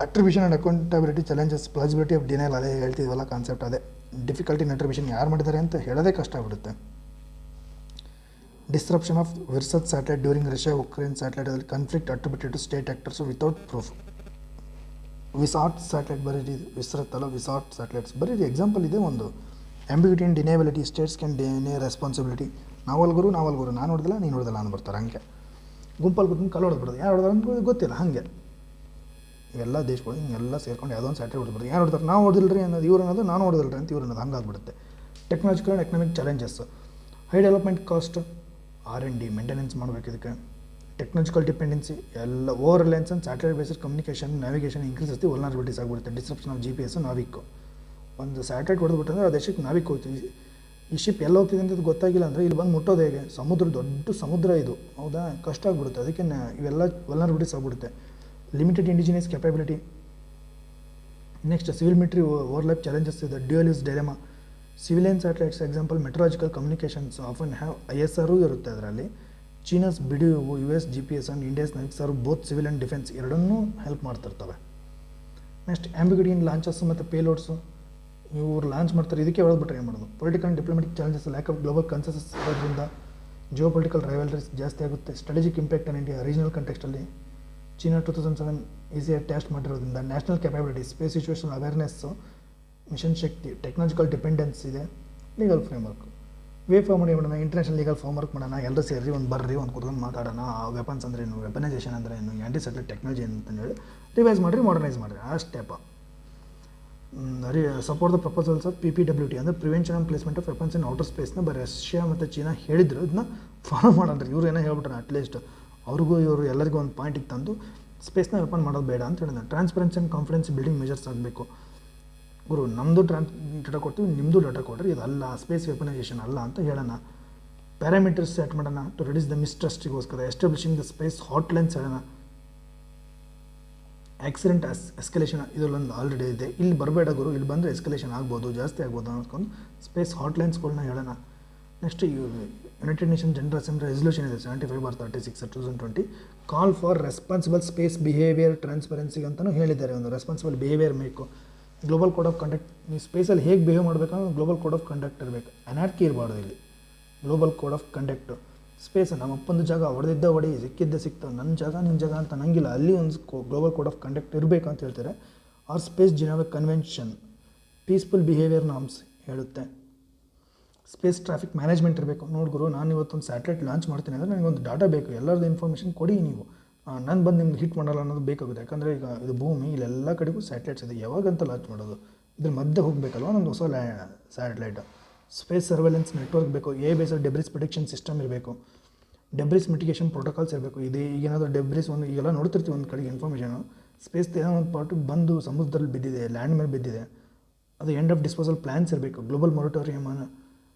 Attribution and accountability challenges, plausibility of denial, ಅದೇ ಹೇಳ್ತಿದ್ವಲ್ಲ ಕಾನ್ಸೆಪ್ಟ್, ಅದೇ ಡಿಫಿಕಲ್ಟಿ ಇನ್ ಅಟ್ರಿಬ್ಯೂಷನ್, ಯಾರು ಮಾಡಿದ್ದಾರೆ ಅಂತ ಹೇಳೋದೇ ಕಷ್ಟ ಆಗ್ಬಿಡುತ್ತೆ. Disruption of Viasat satellite during Russia Ukraine ಸ್ಯಾಟಲೈಟಲ್ಲಿ conflict attributed to state actors without proof. Viasat satellite ಬರೀರಿ, ವಿಸ್ರತ್ ಅಲ್ಲ ವಿಸಾಟ್ ಸ್ಯಾಟಲೈಟ್ಸ್ ಬರೀರಿ. ಎಕ್ಸಾಂಪಲ್ ಇದೆ ಒಂದು. Ambiguity in deniability, states can deny responsibility. ನಾವಲ್ಗುರು ನಾನು ಹೊಡೆದಿಲ್ಲ ನೀನು ಹೊಡೆದಿಲ್ಲ ಅಂತ ಬರ್ತಾರೆ. ಹಂಗೆ ಗುಂಪಲ್ಲಿ ಕೂತ್ಕೊಂಡು ಕಲ್ಲು ಹೊಡೆದ್ಬಿಡೋದು, ಯಾರು ಹೊಡೆದ್ರೆ ಅಂತ ಗೊತ್ತಿಲ್ಲ. ಹಾಗೆ ಇವೆಲ್ಲ ದೇಶಗಳು ಹಿಂಗೆಲ್ಲ ಸೇರ್ಕೊಂಡು ಯಾವುದೋ ಒಂದು ಸ್ಯಾಟಲೈಟ್ ಹೊಡೆದ್ಬಿಡ್ತಾರೆ. ಯಾರು ಹೊಡ್ತಾರೆ? ನಾವು ಹೊಡೆದಿಲ್ಲರಿ ಅನ್ನೋದು ಇವ್ರು ಅನ್ನೋದು, ನಾನು ಹೊಡೆದಿಲ್ಲರಿ ಅಂತ ಇವ್ರು ಅನ್ನೋದು, ಹಂಗಾಗ್ಬಿಡುತ್ತೆ. Technological and economic challenges, high development cost, R&D maintenance ಮಾಡಬೇಕು. ಇದಕ್ಕೆ ಟೆಕ್ನಾಲಜಿಕಲ್ ಡಿಪೆಂಡೆನ್ಸಿ ಎಲ್ಲ, over reliance on satellite based communication navigation increase ಆಗ್ತಿ, ವಲ್ನರಬಿಲಿಟೀಸ್ ಆಗಿಬಿಡುತ್ತೆ. ಡಿಸ್ರಪ್ಷನ್ ಆಫ್ GPS ನಾವಿಕ್, ಒಂದು ಸ್ಯಾಟಲೈಟ್ ಹೊಡೆದ್ಬಿಟ್ಟಂದ್ರೆ ಆ ದೇಶಕ್ಕೆ ನಾವಿಕ್ ಹೋಗ್ತೀವಿ. ಈ ಶಿಪ್ ಎಲ್ಲ ಹೋಗ್ತಿದೆ ಅಂತ ಗೊತ್ತಾಗಿಲ್ಲ ಅಂದರೆ ಇಲ್ಲಿ ಬಂದು ಮುಟ್ಟೋದು ಹೇಗೆ? ಸಮುದ್ರ, ದೊಡ್ಡ ಸಮುದ್ರ ಇದು, ಹೌದಾ? ಕಷ್ಟ ಆಗಿಬಿಡುತ್ತೆ. ಅದಕ್ಕೆ ಇವೆಲ್ಲ ವಲ್ನರಬಿಲಿಟೀಸ್ ಆಗಿಬಿಡುತ್ತೆ. Limited indigenous capability. Next civil military overlap challenges ಇದೆ. Dual use dilemma. Civilian satellites example meteorological communications often have ISR ಇರುತ್ತೆ ಅದರಲ್ಲಿ. ಚೀನಾಸ್ ಬಿಡಿ US GPS and India's NavIC both civil and defence ಎರಡನ್ನೂ ಹೆಲ್ಪ್ ಮಾಡ್ತಿರ್ತವೆ. Next ambiguity in launches ಮತ್ತು payloads, ಇವ್ರು launch ಮಾಡ್ತಾರೆ, ಇದಕ್ಕೆ ಹೊಡೆದ್ಬಿಟ್ರೆ ಏನು ಮಾಡೋದು? Political and diplomatic challenges, lack of global consensus ಇರೋದ್ರಿಂದ ಜಿಯೋ ಪೊಲಿಟಿಕಲ್ ರೈವಲ್ರೀಸ್ ಜಾಸ್ತಿ ಆಗುತ್ತೆ. Strategic impact on India, regional ಕಂಟೆಕ್ಸ್ಟಲ್ಲಿ ಚೀನಾ 2007 ಈಸಿಯಾಗಿ ಟೆಸ್ಟ್ ಮಾಡಿರೋದ್ರಿಂದ. National capability, space situation awareness, mission Shakti, technological dependence ಇದೆ. ಲೀಗಲ್ ಫ್ರೇಮ್ವರ್ಕ್, ವೇ ಫಾರ್ಮ್ ಮಾಡೋಣ, ಇಂಟರ್ನ್ಯಾಷನಲ್ ಲೀಗಲ್ ಫ್ರೇಮ್ವರ್ಕ್ ಮಾಡೋಣ, ಎಲ್ಲರೂ ಸೇರಿ ಒಂದು ಬರ್ರಿ, ಒಂದು ಕೂತ್ಕೊಂಡು ಮಾತಾಡೋಣ. ವೆಪನ್ಸ್ ಅಂದ್ರೆ ಏನು, ವೆಪನೈಸೇಷನ್ ಅಂದರೆ ಏನು, ಆ್ಯಂಟಿ ಸ್ಯಾಟಲೈಟ್ ಟೆಕ್ನಾಲಜಿ ಅಂತ ಹೇಳಿ ರಿವೈಸ್ ಮಾಡಿರಿ, ಮಾಡರ್ನೈಸ್ ಮಾಡಿರಿ, ಅಷ್ಟೇಪ. Support the proposals of PPWT ಅಂದರೆ prevention and placement of weapons in outer ಸ್ಪೇಸ್ನ ರಷ್ಯಾ ಮತ್ತು ಚೀನಾ ಹೇಳಿದ್ರು, ಇದನ್ನ ಫಾಲೋ ಮಾಡೋಣ್ರಿ. ಇವ್ರು ಏನೋ ಹೇಳ್ಬಿಟ್ರೆ ಅಟ್ಲೀಸ್ಟ್ ಅವ್ರಿಗೂ ಇವರು ಎಲ್ಲರಿಗೂ ಒಂದು ಪಾಯಿಂಟಿಗೆ ತಂದು ಸ್ಪೇಸ್ನ ವೆಪನ್ ಮಾಡೋದು ಬೇಡ ಅಂತ ಹೇಳಿದ್ರು. Transparency and confidence building measures ಆಗಬೇಕು. ಗುರು ನಮ್ಮದು ಡಾಟಾ ಕೊಡ್ತೀವಿ, ನಿಮ್ಮದು ಡಾಟಾ ಕೊಡ್ರಿ, ಇದಲ್ಲ ಸ್ಪೇಸ್ ವೆಪನೈಸೇಷನ್ ಅಲ್ಲ ಅಂತ ಹೇಳೋಣ. ಪ್ಯಾರಾಮೀಟರ್ಸ್ ಸೆಟ್ ಮಾಡೋಣ ಟು ರಿಡ್ಯೂಸ್ ದ ಮಿಸ್ಟ್ರಸ್ಟಿಗೋಸ್ಕರ. ಎಸ್ಟಾಬ್ಲಿಷಿಂಗ್ ದ ಸ್ಪೇಸ್ ಹಾಟ್ಲೈನ್ಸ್ ಹೇಳೋಣ. ಆಕ್ಸಿಡೆಂಟ್ ಎಸ್ಕಲೇಷನ್ ಇದರಲ್ಲೊಂದು ಆಲ್ರೆಡಿ ಇದೆ, ಇಲ್ಲಿ ಬರಬೇಡ ಗುರು, ಇಲ್ಲಿ ಬಂದರೆ ಎಸ್ಕಲೇಷನ್ ಆಗ್ಬೋದು, ಜಾಸ್ತಿ ಆಗ್ಬೋದು ಅನ್ನೋದ್ಕೊಂಡು ಸ್ಪೇಸ್ ಹಾಟ್ಲೈನ್ಸ್ಗಳನ್ನ ಹೇಳೋಣ. Next united nation general assembly resolution ಇದೆ 75/36 2020, call for responsible space behaviour ಟ್ರಾನ್ಸ್ಪರೆನ್ಸಿಗೆ ಅಂತಲೂ ಹೇಳಿದ್ದಾರೆ. ಒಂದು ರೆಸ್ಪಾನ್ಸಿಬಲ್ ಬಿಹೇವಿಯರ್ ಬೇಕು. ಗ್ಲೋಬಲ್ ಕೋಡ್ ಆಫ್ ಕಂಡಕ್ಟ್, ನೀವು ಸ್ಪೇಸಲ್ಲಿ ಹೇಗೆ ಬಿಹೇವ್ ಮಾಡಬೇಕಂದ್ರೆ ಗ್ಲೋಬಲ್ ಕೋಡ್ ಆಫ್ ಕಂಡಕ್ಟ್ ಇರಬೇಕು. ಅನಾರ್ಕಿ ಇರಬಾರ್ದು ಇಲ್ಲಿ. Global code of conduct, space ನಮ್ಮ ಅಪ್ಪಂದು ಜಾಗ, ಹೊಡೆದಿದ್ದ ಹೊಡಿ, ಸಿಕ್ಕಿದ್ದ ಸಿಕ್ತು, ನನ್ನ ಜಾಗ ನಿನ್ನ ಜಾಗ ಅಂತ ನಂಗಿಲ್ಲ, ಅಲ್ಲಿ ಒಂದು ಗ್ಲೋಬಲ್ ಕೋಡ್ ಆಫ್ ಕಂಡಕ್ಟ್ ಇರಬೇಕು ಅಂತ ಹೇಳ್ತಾರೆ. Or space Geneva convention, peaceful behaviour norms ಹೇಳುತ್ತೆ. ಸ್ಪೇಸ್ ಟ್ರಾಫಿಕ್ ಮ್ಯಾನೇಜ್ಮೆಂಟ್ ಇರಬೇಕು. ನೋಡಿ ಗುರು, ನಾನು ಇವತ್ತೊಂದು ಸ್ಯಾಟಲೈಟ್ ಲಾಂಚ್ ಮಾಡ್ತೀನಿ ಅಂದರೆ ನನಗೊಂದು ಡಾಟಾ ಬೇಕು, ಎಲ್ಲರದ್ದು ಇನ್ಫಾರ್ಮೇಷನ್ ಕೊಡಿ ನೀವು, ನಾನು ಬಂದು ನಿಮ್ಗೆ ಹಿಟ್ ಮಾಡಲ್ಲ ಅನ್ನೋದು ಬೇಕಾಗುತ್ತೆ. ಯಾಕಂದರೆ ಈಗ ಇದು ಭೂಮಿ, ಇಲ್ಲೆಲ್ಲ ಕಡೆಗೂ ಸ್ಯಾಟಲೈಟ್ಸ್ ಇದೆ, ಯಾವಾಗಂತ ಲಾಂಚ್ ಮಾಡೋದು, ಇದ್ರ ಮಧ್ಯೆ ಹೋಗಬೇಕಲ್ವ ನಮ್ಮದು ಹೊಸ ಸ್ಯಾಟಲೈಟ್. ಸ್ಪೇಸ್ ಸರ್ವೆಲೆನ್ಸ್ ನೆಟ್ವರ್ಕ್ ಬೇಕು, ಬೇಸ್ಡ್ ಡೆಬ್ರಿಸ್ ಪ್ರಿಡಿಕ್ಷನ್ ಸಿಸ್ಟಮ್ ಇರಬೇಕು, ಡೆಬ್ರಿಸ್ ಮಿಟಿಗೇಷನ್ ಪ್ರೋಟೋಕಾಲ್ಸ್ ಇರಬೇಕು. ಇದು ಈಗೇನಾದರೂ ಡೆಬ್ರಿಸ್ ಒಂದು ಈಗೆಲ್ಲ ನೋಡ್ತಿರ್ತೀವಿ ಒಂದು ಕಡೆಗೆ ಇನ್ಫಾರ್ಮೇಷನು, ಸ್ಪೇಸ್ ಏನೋ ಒಂದು ಪಾರ್ಟ್ ಬಂದು ಸಮುದ್ರದಲ್ಲಿ ಬಿದ್ದಿದೆ, ಲ್ಯಾಂಡ್ ಮೇಲೆ ಬಿದ್ದಿದೆ, ಅದು ಎಂಡ್ ಆಫ್ ಡಿಸ್ಪೋಸಲ್ ಪ್ಲ್ಯಾನ್ಸ್ ಇರಬೇಕು, ಗ್ಲೋಬಲ್ ಮೊರಟೋರಿಯಮ್,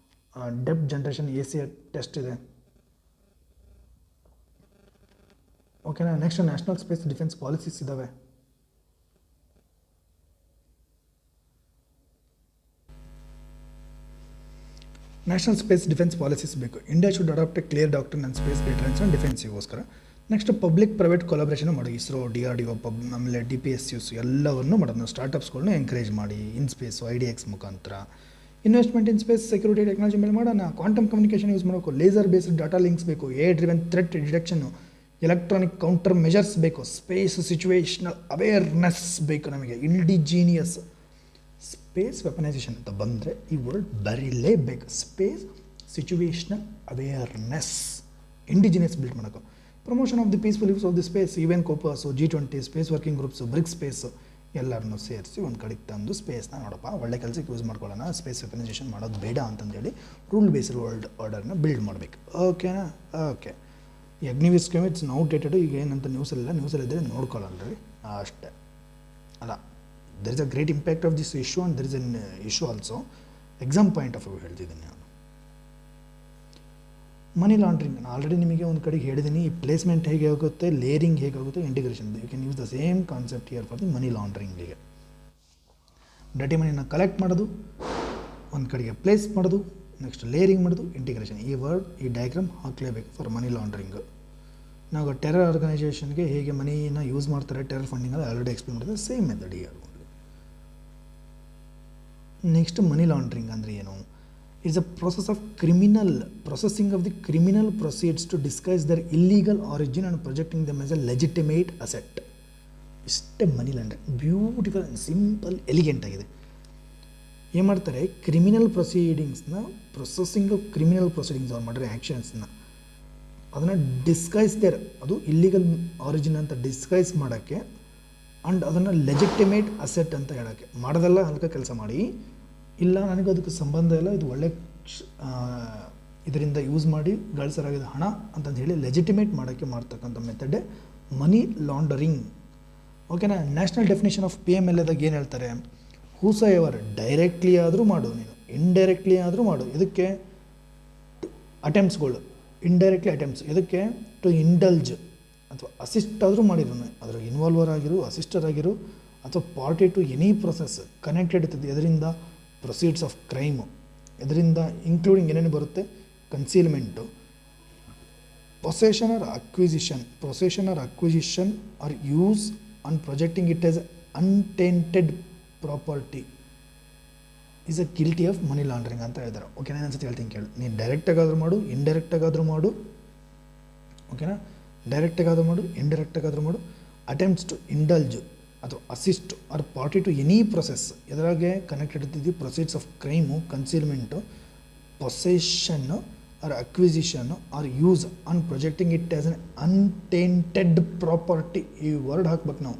ಡೆಪ್ ಜನ್ರೇಷನ್ ACA ಟೆಸ್ಟ್ ಇದೆ. ಓಕೆನಾ. Next national space defence policies ಇದ್ದಾವೆ. ನ್ಯಾಷನಲ್ ಸ್ಪೇಸ್ ಡಿಫೆನ್ಸ್ ಪಾಲಿಸೀಸ್ ಬೇಕು. India should adopt a clear doctrine on space defence and ಡಿಫೆನ್ಸಿಗೋಸ್ಕರ. ನೆಕ್ಸ್ಟ್ ಪಬ್ಲಿಕ್ ಪ್ರೈವೇಟ್ ಕೊಲಾಬ್ರೇಷನ್ ಮಾಡಿ, ISRO, DRDO, ಆಮೇಲೆ DPSUs ಎಲ್ಲವನ್ನು ಮಾಡೋದು. ನಾವು ಸ್ಟಾರ್ಟಪ್ಸ್ಗಳನ್ನ ಎಂಕರೇಜ್ ಮಾಡಿ, ಇನ್ಸ್ಪೇಸು, IDX ಮುಖಾಂತರ investment in space security technology ಮೇಲೆ ಮಾಡೋಣ. ಕ್ವಾಂಟಮ್ ಕಮ್ಯುನಿಕೇಷನ್ ಯೂಸ್ ಮಾಡಬೇಕು, ಲೇಸರ್ ಬೇಸ್ಡ್ ಡಾಟಾ ಲಿಂಕ್ಸ್ ಬೇಕು, AI ಡ್ರಿವೆನ್ ಥ್ರೆಟ್ ಡಿಟೆಕ್ಷನ್ನು, ಎಲೆಕ್ಟ್ರಾನಿಕ್ ಕೌಂಟರ್ ಮೆಜರ್ಸ್ ಬೇಕು, ಸ್ಪೇಸ್ ಸಿಚುವೇಷನಲ್ ಅವೇರ್ನೆಸ್ ಬೇಕು ನಮಗೆ, ಇಂಡಿಜಿನಿಯಸ್ ಸ್ಪೇಸ್ ವೆಪನೈಸೇಷನ್ ಅಂತ ಬಂದರೆ ಈ ವರ್ಡ್ ಬರೀಲೇಬೇಕು. Space situational awareness, indigenous build ಮಾಡೋದು. Promotion of the peaceful use of the space, UN COPUOS, G20 space working groups, BRICS space ಎಲ್ಲರನ್ನೂ ಸೇರಿಸಿ ಒಂದು ಕಡೆಗೆ ತಂದು ಸ್ಪೇಸ್ನ ನೋಡಪ್ಪ ಒಳ್ಳೆ ಕೆಲಸಕ್ಕೆ ಯೂಸ್ ಮಾಡ್ಕೊಳ್ಳೋಣ, ಸ್ಪೇಸ್ ವೆಪನೈಸೇಷನ್ ಮಾಡೋದು ಬೇಡ ಅಂತಂದೇಳಿ ರೂಲ್ ಬೇಸ್ಡ್ ವರ್ಲ್ಡ್ ಆರ್ಡರ್ನ ಬಿಲ್ಡ್ ಮಾಡಬೇಕು. ಓಕೆನಾ. ಓಕೆ. ಈ Agniveer scheme it's outdated, ಈಗ ಏನಂತ ನ್ಯೂಸಲ್ಲಿದ್ದರೆ ನೋಡ್ಕೊಳ್ಳಲ್ರಿ ಅಷ್ಟೇ ಅಲ್ಲ. There is a great impact of this issue and there is an issue also. Exam point of view ಹೇಳ್ತಿದ್ದೀನಿ ನಾನು. ಮನಿ ಲಾಂಡ್ರಿಂಗ್ ನಾನು ಆಲ್ರೆಡಿ ನಿಮಗೆ ಒಂದು ಕಡೆಗೆ ಹೇಳಿದ್ದೀನಿ. ಈ ಪ್ಲೇಸ್ಮೆಂಟ್ ಹೇಗೆ ಆಗುತ್ತೆ, ಲೇರಿಂಗ್ ಹೇಗಾಗುತ್ತೆ, integration, you can use the same concept here for the money ಲಾಂಡ್ರಿಂಗಿಗೆ. ಡರ್ಟಿ ಮನಿನ ಕಲೆಕ್ಟ್ ಮಾಡೋದು, ಒಂದು ಕಡೆಗೆ ಪ್ಲೇಸ್ ಮಾಡೋದು, ನೆಕ್ಸ್ಟ್ ಲೇರಿಂಗ್ ಮಾಡೋದು, ಇಂಟಿಗ್ರೇಷನ್. ಈ ವರ್ಡ್, ಈ ಡಯಾಗ್ರಾಮ್ ಹಾಕಲೇಬೇಕು ಫಾರ್ ಮನಿ ಲಾಂಡ್ರಿಂಗ್. ನಾವು ಟೆರರ್ ಆರ್ಗನೈಸೇಷನ್ಗೆ ಹೇಗೆ ಮನಿನ ಯೂಸ್ ಮಾಡ್ತಾರೆ, ಟೆರರ್ ಫಂಡಿಂಗಲ್ಲಿ ಆಲ್ರೆಡಿ ಎಕ್ಸ್ಪ್ಲೇನ್ ಮಾಡಿದ್ರೆ same method here. Next money laundering ಅಂದರೆ ಏನು? It's a process of processing of the criminal proceeds to disguise their illegal origin and projecting them as a legitimate asset. ಇಷ್ಟೇ money laundering. Beautiful and simple, elegant ಆಗಿದೆ. ಏನು ಮಾಡ್ತಾರೆ, criminal ಪ್ರೊಸೀಡಿಂಗ್ಸ್ನ, processing of criminal proceedings ಅವ್ರು ಮಾಡಿರೋ ಆ್ಯಕ್ಷನ್ಸ್ನ ಅದನ್ನು disguise ಅದು ಇಲ್ಲಿಗಲ್ ಆರಿಜಿನ್ ಅಂತ ಡಿಸ್ಗೈಸ್ ಮಾಡೋಕ್ಕೆ, ಆ್ಯಂಡ್ ಅದನ್ನು ಲೆಜಿಟಿಮೇಟ್ ಅಸೆಟ್ ಅಂತ ಹೇಳೋಕ್ಕೆ. ಮಾಡೋದೆಲ್ಲ ಹಲ್ಕ ಕೆಲಸ ಮಾಡಿ, ಇಲ್ಲ ನನಗೆ ಅದಕ್ಕೆ ಸಂಬಂಧ ಇಲ್ಲ, ಇದು ಒಳ್ಳೆ ಇದರಿಂದ ಯೂಸ್ ಮಾಡಿ ಗಳಿಸಲಾಗಿದೆ ಹಣ ಅಂತಂದು ಹೇಳಿ ಲೆಜಿಟಿಮೇಟ್ ಮಾಡೋಕ್ಕೆ ಮಾಡ್ತಕ್ಕಂಥ ಮೆಥಡೇ ಮನಿ ಲಾಂಡರಿಂಗ್. ಓಕೆನಾ. ನ್ಯಾಷನಲ್ ಡೆಫಿನೇಷನ್ ಆಫ್ PMLAದಾಗ ಏನು ಹೇಳ್ತಾರೆ, ಹೂಸ ಎವರ್, ಡೈರೆಕ್ಟ್ಲಿ ಆದರೂ ಮಾಡು, ನೀನು ಇಂಡೈರೆಕ್ಟ್ಲಿ ಆದರೂ ಮಾಡು. ಇದಕ್ಕೆ ಅಟೆಂಪ್ಟ್ಸ್ಗಳು, ಇಂಡೈರೆಕ್ಟ್ಲಿ ಅಟೆಂಪ್ಟ್ಸ್, ಇದಕ್ಕೆ ಟು ಇಂಡಲ್ಜ್ ಅಥವಾ ಅಸಿಸ್ಟ್ ಆದರೂ ಮಾಡಿರೋನು, ಅದರ ಇನ್ವಾಲ್ವರ್ ಆಗಿರು, ಅಸಿಸ್ಟರ್ ಆಗಿರು, ಅಥವಾ party to any process connected ಇರ್ತದೆ. ಇದರಿಂದ ಪ್ರೊಸೀಡ್ಸ್ ಆಫ್ ಕ್ರೈಮು, ಇದರಿಂದ ಇನ್ಕ್ಲೂಡಿಂಗ್ ಏನೇನು ಬರುತ್ತೆ, concealment, possession or acquisition or use on projecting it as untainted property is a guilty of money laundering ಅಂತ ಹೇಳ್ತಾರೆ. ಓಕೆನಾ. ನಾನು ಅನ್ಸುತ್ತೆ ಹೇಳ್ತೀನಿ ಕೇಳಿ, ನೀನು ಡೈರೆಕ್ಟಾಗಾದರೂ ಮಾಡು, ಇಂಡೈರೆಕ್ಟಾಗಾದರೂ ಮಾಡು. ಓಕೆನಾ. ಡೈರೆಕ್ಟಾಗಾದರೂ ಮಾಡು, ಇಂಡೈರೆಕ್ಟಾಗಾದರೂ ಮಾಡು. ಅಟೆಂಪ್ಟ್ಸ್ ಟು ಇಂಡಲ್ಜ್ ಅಥವಾ assist or party to any process, ಇದರಾಗೆ ಕನೆಕ್ಟೆಡ್ ಇರ್ತಿದ್ವಿ ಪ್ರೊಸೀಡ್ಸ್ ಆಫ್ ಕ್ರೈಮು, ಕನ್ಸೀಲ್ಮೆಂಟು, ಪೊಸೆಷನ್ನು ಆರ್ ಅಕ್ವಿಸಿಷನ್ನು or use on projecting it as un untainted property. ಈ ವರ್ಡ್ ಹಾಕ್ಬೇಕು ನಾವು,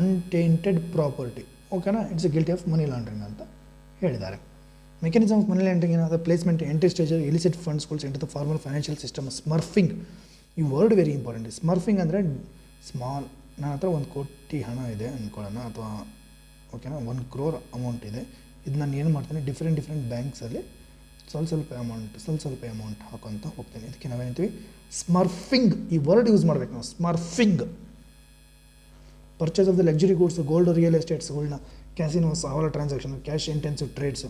ಅನ್ಟೇಂಟೆಡ್ ಪ್ರಾಪರ್ಟಿ. ಓಕೆನಾ. It's a guilty of money laundering ಅಂತ ಹೇಳಿದ್ದಾರೆ. ಮೆಕ್ಯಾನಿಸಮ್ ಆಫ್ ಮನಿ ಲಾಂಡ್ರಿಂಗ್ ಏನಾದ ಪ್ಲೇಸ್ಮೆಂಟ್, ಎಂಟ್ರಿ ಸ್ಟೇಜ್, ಇಲಿಸಿಟ್ ಫಂಡ್ಸ್ಗಳು enter the formal financial system. Smurfing, ಈ word very important. ಸ್ಮರ್ಫಿಂಗ್ ಅಂದರೆ ಸ್ಮಾಲ್, ನನ್ನ ಹತ್ರ 1 ಕೋಟಿ ಹಣ ಇದೆ ಅಂದ್ಕೊಳ್ಳೋಣ, ಅಥವಾ ಓಕೆನಾ 1 crore ಅಮೌಂಟ್ ಇದೆ. ಇದು ನಾನು ಏನು ಮಾಡ್ತೀನಿ, ಡಿಫ್ರೆಂಟ್ ಬ್ಯಾಂಕ್ಸಲ್ಲಿ ಸ್ವಲ್ಪ ಅಮೌಂಟ್ ಹಾಕೋಂತ ಹೋಗ್ತೀನಿ. ಇದಕ್ಕೆ ನಾವೇಂತೀವಿ ಸ್ಮರ್ಫಿಂಗ್. ಈ ವರ್ಡ್ ಯೂಸ್ ಮಾಡ್ಬೇಕು ನಾವು, smurfing. Purchase of the luxury goods, gold, real ಎಸ್ಟೇಟ್ಸ್ಗಳನ್ನ, casinos, hawala transaction, cash intensive trades.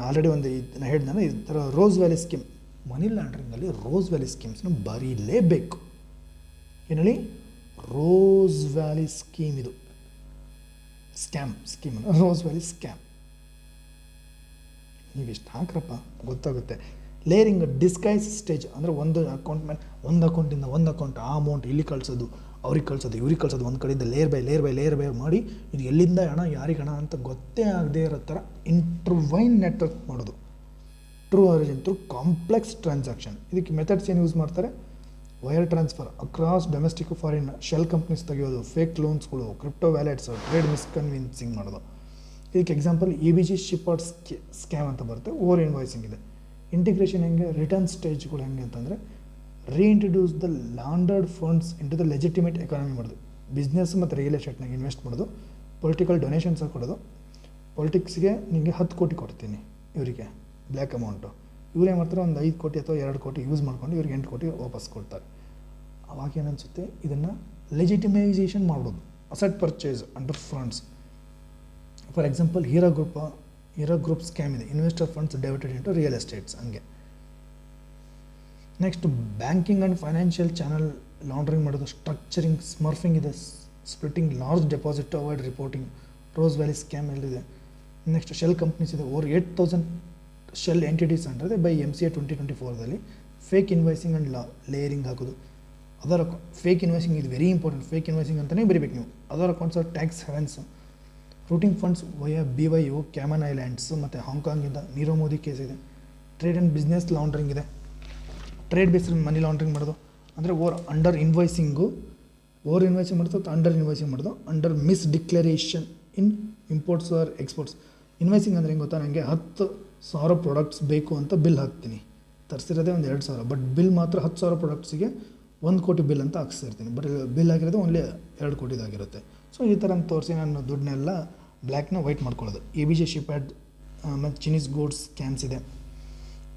Already ಒಂದು ನಾನು ಹೇಳಿದ್ನಲ್ಲ, ಈ ಥರ ರೋಸ್ ವ್ಯಾಲಿ ಸ್ಕೀಮ್. ಮನಿ ಲಾಂಡ್ರಿಂಗಲ್ಲಿ ರೋಸ್ ವ್ಯಾಲಿ ಸ್ಕೀಮ್ಸ್ನ ಬರೀಲೇಬೇಕು. ಏನೇಳಿ, ರೋಸ್ ವ್ಯಾಲಿ ಸ್ಕೀಮ್, ಇದು scam scheme, Rose valley scam. ನೀವಿಷ್ಟು ಹಾಕ್ರಪ್ಪ ಗೊತ್ತಾಗುತ್ತೆ. ಲೇರಿಂಗ್, ಡಿಸ್ಗೈಸ್ ಸ್ಟೇಜ್ ಅಂದರೆ ಒಂದು ಅಕೌಂಟ್ ಮೇಲೆ ಒಂದು ಅಕೌಂಟಿಂದ ಒಂದು ಅಕೌಂಟ್, ಆ ಅಮೌಂಟ್ ಇಲ್ಲಿ ಕಳಿಸೋದು, ಅವ್ರಿಗೆ ಕಳಿಸೋದು, ಇವ್ರಿಗೆ ಕಳಿಸೋದು, ಒಂದು ಕಡೆಯಿಂದ ಲೇಯರ್ ಬೈ ಮಾಡಿ ಇದು ಎಲ್ಲಿಂದ ಹಣ, ಯಾರಿಗೆ ಹಣ ಅಂತ ಗೊತ್ತೇ ಆಗದೆ ಇರೋ ಥರ ಇಂಟರ್ವೈನ್ ನೆಟ್ವರ್ಕ್ ಮಾಡೋದು. True origin through complex transaction. ಇದಕ್ಕೆ ಮೆಥಡ್ಸ್ ಏನು ಯೂಸ್ ಮಾಡ್ತಾರೆ? Wire transfer across domestic foreign, shell companies ತೆಗೆಯೋದು, ಫೇಕ್ ಲೋನ್ಸ್ಗಳು, ಕ್ರಿಪ್ಟೋ ವ್ಯಾಲೆಟ್ಸ್, ಟ್ರೇಡ್ ಮಿಸ್ಕನ್ವಿನ್ಸಿಂಗ್ ಮಾಡೋದು. ಇದಕ್ಕೆ ಎಕ್ಸಾಂಪಲ್ EBG ಶಿಪ್ಪಾರ್ಡ್ ಸ್ಕ್ಯಾಮ್ ಅಂತ ಬರುತ್ತೆ. ಓವರ್ ಇನ್ವಾಯ್ಸಿಂಗ್ ಇದೆ. ಇಂಟಿಗ್ರೇಷನ್ ಹೆಂಗೆ? ರಿಟರ್ನ್ ಸ್ಟೇಜ್ಗಳು ಹೆಂಗೆ ಅಂತಂದರೆ reintroduce the laundered funds into the legitimate economy ಮಾಡೋದು, ಬಿಸ್ನೆಸ್ ಮತ್ತು ರಿಯಲ್ ಎಸ್ಟೇಟ್ನಾಗ ಇನ್ವೆಸ್ಟ್ ಮಾಡೋದು, ಪೊಲಿಟಿಕಲ್ ಡೊನೇಷನ್ಸ್ ಕೊಡೋದು. ಪೊಲಿಟಿಕ್ಸ್ಗೆ ನಿಮಗೆ 10 ಕೋಟಿ ಕೊಡ್ತೀನಿ ಇವರಿಗೆ ಬ್ಲ್ಯಾಕ್ ಅಮೌಂಟು, ಇವ್ರು ಏನು ಮಾಡ್ತಾರೆ, ಒಂದು 5 ಕೋಟಿ ಅಥವಾ 2 ಕೋಟಿ ಯೂಸ್ ಮಾಡ್ಕೊಂಡು ಇವ್ರಿಗೆ 8 ಕೋಟಿ ವಾಪಸ್ ಕೊಡ್ತಾರೆ. ಅವಾಗ ಏನನ್ಸುತ್ತೆ, ಇದನ್ನು ಲೆಜಿಟಿಮೈಸೇಷನ್ ಮಾಡೋದು, asset purchase under funds. For example Heera group scam ಇದೆ, investor funds diverted into real estates ಹಂಗೆ. Next banking and financial channel laundering ಮಾಡೋದು, ಸ್ಟ್ರಕ್ಚರಿಂಗ್, ಸ್ಮರ್ಫಿಂಗ್ ಇದೆ, splitting large deposit to avoid reporting, Rose valley scam ಎಲ್ಲಿದೆ. Next shell companies ಇದೆ, over 8,000 shell entities under by MCA 2024ದಲ್ಲಿ fake invoicing and layering ಹಾಕೋದು. Other fake invoicing ಇದು very important, fake invoicing ಅಂತಲೇ ಬರೀಬೇಕು ನೀವು. Other accounts or tax havens, routing funds via BYO, Cayman Islands ಮತ್ತು ಹಾಂಗ್ಕಾಂಗಿಂದ Nirav Modi case ಇದೆ. ಟ್ರೇಡ್ ಆ್ಯಂಡ್ ಬಿಸ್ನೆಸ್ ಲಾಂಡ್ರಿಂಗ್ ಇದೆ, ಟ್ರೇಡ್ ಬೇಸ್ಡ್ ಮನಿ ಲಾಂಡ್ರಿಂಗ್ ಮಾಡೋದು ಅಂದರೆ ಅಂಡರ್ ಇನ್ವಾಯ್ಸಿಂಗ್ ಮಾಡೋದು, ಅಂಡರ್ ಇನ್ವಾಯ್ಸಿಂಗ್ ಮಾಡೋದು, under misdeclaration in imports or exports. Invoicing ಅಂದರೆ ಹೆಂಗೆ ಗೊತ್ತಾ, ನನಗೆ 10,000 ಪ್ರಾಡಕ್ಟ್ಸ್ ಬೇಕು ಅಂತ ಬಿಲ್ ಹಾಕ್ತೀನಿ, ತರಿಸಿರೋದೇ ಒಂದು 2,000, ಬಟ್ ಬಿಲ್ ಮಾತ್ರ 10,000 ಪ್ರಾಡಕ್ಟ್ಸಿಗೆ 1 ಕೋಟಿ ಬಿಲ್ ಅಂತ ಹಾಕ್ಸಿರ್ತೀನಿ, ಬಟ್ ಬಿಲ್ ಆಗಿರೋದು ಓನ್ಲಿ 2 ಕೋಟಿದಾಗಿರುತ್ತೆ. ಸೊ ಈ ಥರ ತೋರಿಸಿ ನಾನು ದುಡ್ಡನ್ನೆಲ್ಲ ಬ್ಲ್ಯಾಕ್ನ ವೈಟ್ ಮಾಡ್ಕೊಳ್ಳೋದು. EBG ಶಿಪ್ಯಾರ್ಡ್ ಮತ್ತು ಚೈನೀಸ್ ಗೂಡ್ಸ್ ಸ್ಕ್ಯಾಮ್ಸ್ ಇದೆ.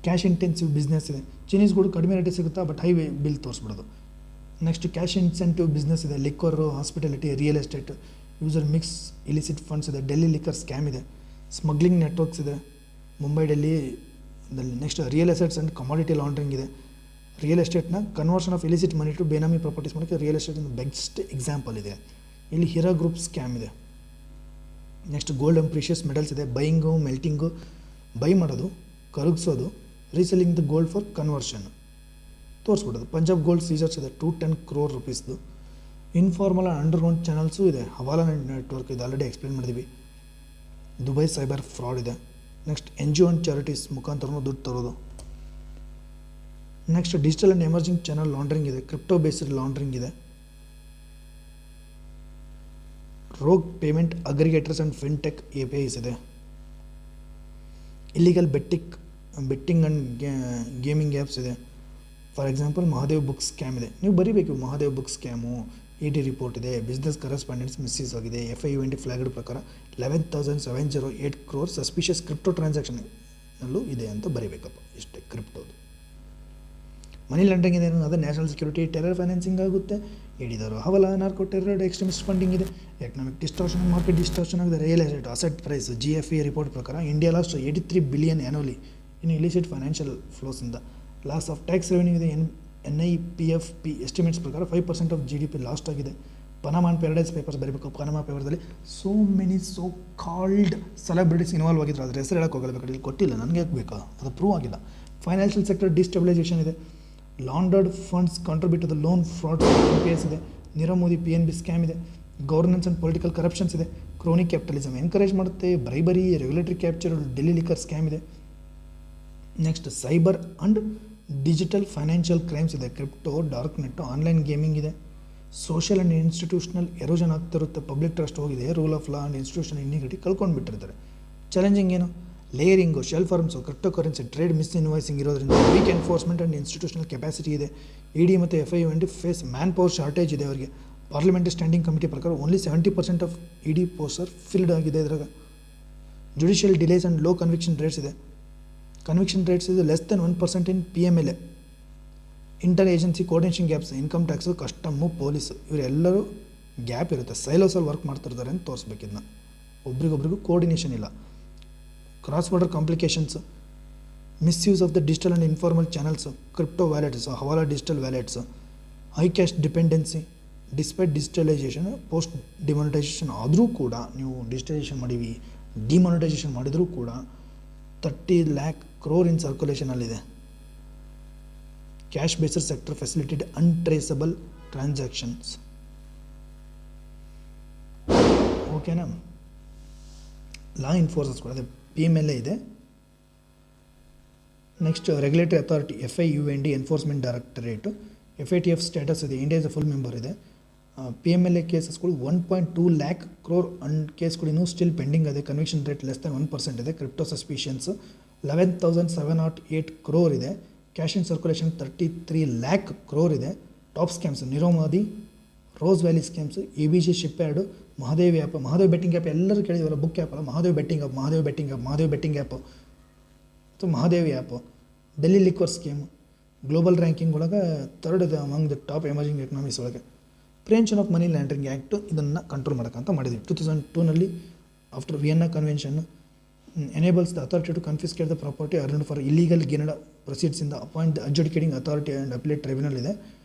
ಕ್ಯಾಶ್ ಇಂಟೆನ್ಸಿವ್ ಬಿಸ್ನೆಸ್ ಇದೆ, ಚೈನೀಸ್ ಗೂಡ್ ಕಡಿಮೆ ರೇಟಿಗೆ ಸಿಗುತ್ತಾ ಬಟ್ ಹೈ ಬಿಲ್ ತೋರಿಸ್ಬಿಡೋದು. ನೆಕ್ಸ್ಟ್ ಕ್ಯಾಶ್ ಇನ್ಸೆಂಟಿವ್ ಬಿಸ್ನೆಸ್ ಇದೆ, liquor, hospitality, real estate, user mix illicit funds ಇದೆ, ಡೆಲ್ಲಿ ಲಿಕ್ಕರ್ ಸ್ಕ್ಯಾಮ್ ಇದೆ, ಸ್ಮಗ್ಲಿಂಗ್ ನೆಟ್ವರ್ಕ್ಸ್ ಇದೆ ಮುಂಬೈ ಡೆಲ್ಲಿದಲ್ಲಿ. Next real estates and commodity laundering ಇದೆ. ರಿಯಲ್ ಎಸ್ಟೇಟ್ನ conversion of illicit money to benami properties ಮಾಡೋಕ್ಕೆ real estate best example ಇದೆ. ಇಲ್ಲಿ ಹೀರಾ ಗ್ರೂಪ್ ಸ್ಕ್ಯಾಮ್ ಇದೆ. Next gold and precious metals ಇದೆ, ಬೈಯಿಂಗು, ಮೆಲ್ಟಿಂಗು, ಬೈ ಮಾಡೋದು, ಕರಗಿಸೋದು, reselling the gold for conversion ತೋರಿಸ್ಬಿಡೋದು. ಪಂಜಾಬ್ ಗೋಲ್ಡ್ ಸೀಸರ್ಸ್ ಇದೆ, 210 crore rupeesದು. ಇನ್ಫಾರ್ಮಲ್ ಆ್ಯಂಡ್ ಅಂಡರ್ಗ್ರೌಂಡ್ ಚಾನಲ್ಸು ಇದೆ, ಹವಾಲಾ ನೆಟ್ವರ್ಕ್ ಇದೆ, ಆಲ್ರೆಡಿ ಎಕ್ಸ್ಪ್ಲೇನ್ ಮಾಡಿದ್ದೀವಿ. ದುಬೈ ಸೈಬರ್ ಫ್ರಾಡ್ ಇದೆ. ನೆಕ್ಸ್ಟ್ NGO ಆ್ಯಂಡ್ ಚಾರಿಟೀಸ್ ಮುಖಾಂತರನೂ ದುಡ್ಡು ತರೋದು. Next digital and emerging channel laundering ಇದೆ, ಕ್ರಿಪ್ಟೋ ಬೇಸ್ಡ್ ಲಾಂಡ್ರಿಂಗ್ ಇದೆ. Rogue payment aggregators and fintech APIs ಇದೆ. Illegal betting and gaming apps ಇದೆ. For example Mahadev books scam ಇದೆ, ನೀವು ಬರೀಬೇಕು Mahadev books scam, ED report ಇದೆ, ಬಿಸ್ನೆಸ್ ಕರೆಸ್ಪಾಂಡೆನ್ಸ್ ಮಿಸ್ಯೂಸ್ ಆಗಿದೆ, FIU flagged ಪ್ರಕಾರ 11,708 crore ಸಸ್ಪಿಷಿಯಸ್ ಕ್ರಿಪ್ಟೋ ಟ್ರಾನ್ಸಾಕ್ಷನ್ನಲ್ಲೂ ಇದೆ ಅಂತ ಬರೀಬೇಕಪ್ಪ, ಇಷ್ಟೇ ಕ್ರಿಪ್ಟೋದು. ಮನಿ ಲಾಂಡ್ರಿಂಗ್ ಇದೆ, ಅದು ನ್ಯಾಷನಲ್ ಸೆಕ್ಯೂರಿಟಿ, ಟೆರರ್ ಫೈನಾನ್ಸಿಂಗ್ ಆಗುತ್ತೆ, ಹಿಡಿದವರು hawala, narco, terror, extremist funding ಇದೆ, ಎಕನಾಮಿಕ್ ಡಿಸ್ಟಾರ್ಷನ್, ಮಾರ್ಕೆಟ್ ಡಿಸ್ಟಾರ್ಷನ್ ಆಗಿದೆ, real estate asset price, GFA report ಪ್ರಕಾರ India lost 83 billion annually in illicit financial ಫ್ಲೋಸಿಂದ. ಲಾಸ್ ಆಫ್ ಟ್ಯಾಕ್ಸ್ ರೆವೆನ್ಯೂ ಇದೆ, NIPFP estimates ಪ್ರಕಾರ 5% of GDP last ಆಗಿದೆ. Panama and Paradise Papers ಬರೀಬೇಕು. Panama ಪೇಪರ್ದಲ್ಲಿ so many so called celebrities involve ಆಗಿದ್ರು, ಅದ್ರ ಹೆಸರು ಹೇಳಕ್ಕೆ ಹೋಗಲ್ಲ, ಬೇಕಾದ್ರೆ ಇಲ್ಲಿ ಕೊಟ್ಟಿಲ್ಲ, ನನಗೆ ಯಾಕೆ ಬೇಕಾ, ಅದು ಪ್ರೂವ್ ಆಗಿಲ್ಲ. ಫೈನಾನ್ಷಿಯಲ್ ಸೆಕ್ಟರ್ ಡಿಸ್ಟೆಬಿಲೈಸೇಷನ್ ಇದೆ, laundered funds contribute to the loan fraud case ಇದೆ, ನೀರವ್ ಮೋದಿ PNB ಸ್ಕ್ಯಾಮ್ ಇದೆ, ಗವರ್ನೆನ್ಸ್ ಆ್ಯಂಡ್ ಪೊಲಿಟಿಕಲ್ ಕರಪ್ಷನ್ಸ್ ಇದೆ, ಕ್ರೋನಿಕ್ ಕ್ಯಾಪಿಟಲಿಸಮ್ ಎನ್ಕರೇಜ್ ಮಾಡುತ್ತೆ, bribery, regulatory capture, Delhi liquor scam ಇದೆ. Next cyber and digital financial crimes ಇದೆ, crypto, dark net, online gaming ಇದೆ. Social and institutional erosion ಆಗ್ತಿರುತ್ತೆ, public trust ಹೋಗಿದೆ, rule of law and institutional integrity ಕಳ್ಕೊಂಡು ಬಿಟ್ಟಿರ್ತಾರೆ. Challenging ಏನು? Layering, shell firms, crypto currency, trade misinvoicing ಇರೋದ್ರಿಂದ weak enforcement and institutional capacity ಇದೆ. ED ಮತ್ತು FIU face manpower shortage ಇದೆ ಅವರಿಗೆ. ಪಾರ್ಲಿಮೆಂಟರಿ ಸ್ಟ್ಯಾಂಡಿಂಗ್ ಕಮಿಟಿ ಪ್ರಕಾರ only 70% of ED post are filled ಆಗಿದೆ ಇದ್ರಾಗ. Judicial delays and low conviction rates ಇದೆ. Conviction rates ಇದೆ less than 1% in PMLA. Inter agency coordination gaps, income tax, custom, police, ಇವರೆಲ್ಲರೂ gap ಇರುತ್ತೆ, ಸೈಲೋಸಲ್ಲಿ ವರ್ಕ್ ಮಾಡ್ತಿರ್ತಾರೆ ಅಂತ ತೋರಿಸ್ಬೇಕು. ಇದನ್ನ ಒಬ್ರಿಗೊಬ್ರಿಗೂ ಕೋರ್ಡಿನೇಷನ್ ಇಲ್ಲ. Cross border complications, misuse of the digital and informal channels, crypto wallets, hawala digital wallets, high cash dependency. Despite digitalisation, post demonetisation ಆದರೂ ಕೂಡ, ನೀವು ಡಿಜಿಟಲೈಸೇಷನ್ ಮಾಡಿವಿ, ಡಿಮಾನಿಟೈಸೇಷನ್ ಮಾಡಿದರೂ ಕೂಡ 30 lakh crore ಇನ್ ಸರ್ಕ್ಯುಲೇಷನಲ್ಲಿದೆ. Cash based sector facilitated untraceable transactions. ಓಕೆನಾ? Law enforcers ಕೂಡ ಅದೇ PMLA ಇದೆ, next regulatory authority FIUND enforcement directorate FATF status ಇದೆ, India is a full member ಇದೆ. PMLA ಕೇಸಸ್ಗಳು 1.2 lakh crore ಕೇಸ್ಗಳು ಇನ್ನೂ ಸ್ಟಿಲ್ ಪೆಂಡಿಂಗ್ ಇದೆ. ಕನ್ವಿಕ್ಷನ್ ರೇಟ್ ಲೆಸ್ ದೆನ್ 1% ಇದೆ. ಕ್ರಿಪ್ಟೋ ಸಸ್ಪಿಷನ್ಸು 11,708 crore ಇದೆ. Cash in circulation 33 lakh crore ಇದೆ. Top scams Nirav Modi, Rose Valley scams, ABG ship yard, Mahadev app, Mahadev betting app ಎಲ್ಲರೂ ಕೇಳಿದವಲ್ಲ, ಬುಕ್ ಆ್ಯಪ್ ಅಲ್ಲ, Mahadev betting app, Mahadev betting app, Mahadev betting app ಮತ್ತು Mahadev app, Delhi liquor scheme, global ranking ಒಳಗೆ third ಇದೆ among the top emerging economies ಒಳಗೆ. Prevention of money laundering act ಇದನ್ನು control ಮಾಡೋಕ್ಕಂತ ಮಾಡಿದ್ವಿ. 2002ನಲ್ಲಿ after Vienna convention enables the authority to confiscate the property earned for illegal gained proceeds in the appoint the adjudicating authority and appellate tribunal ಇದೆ.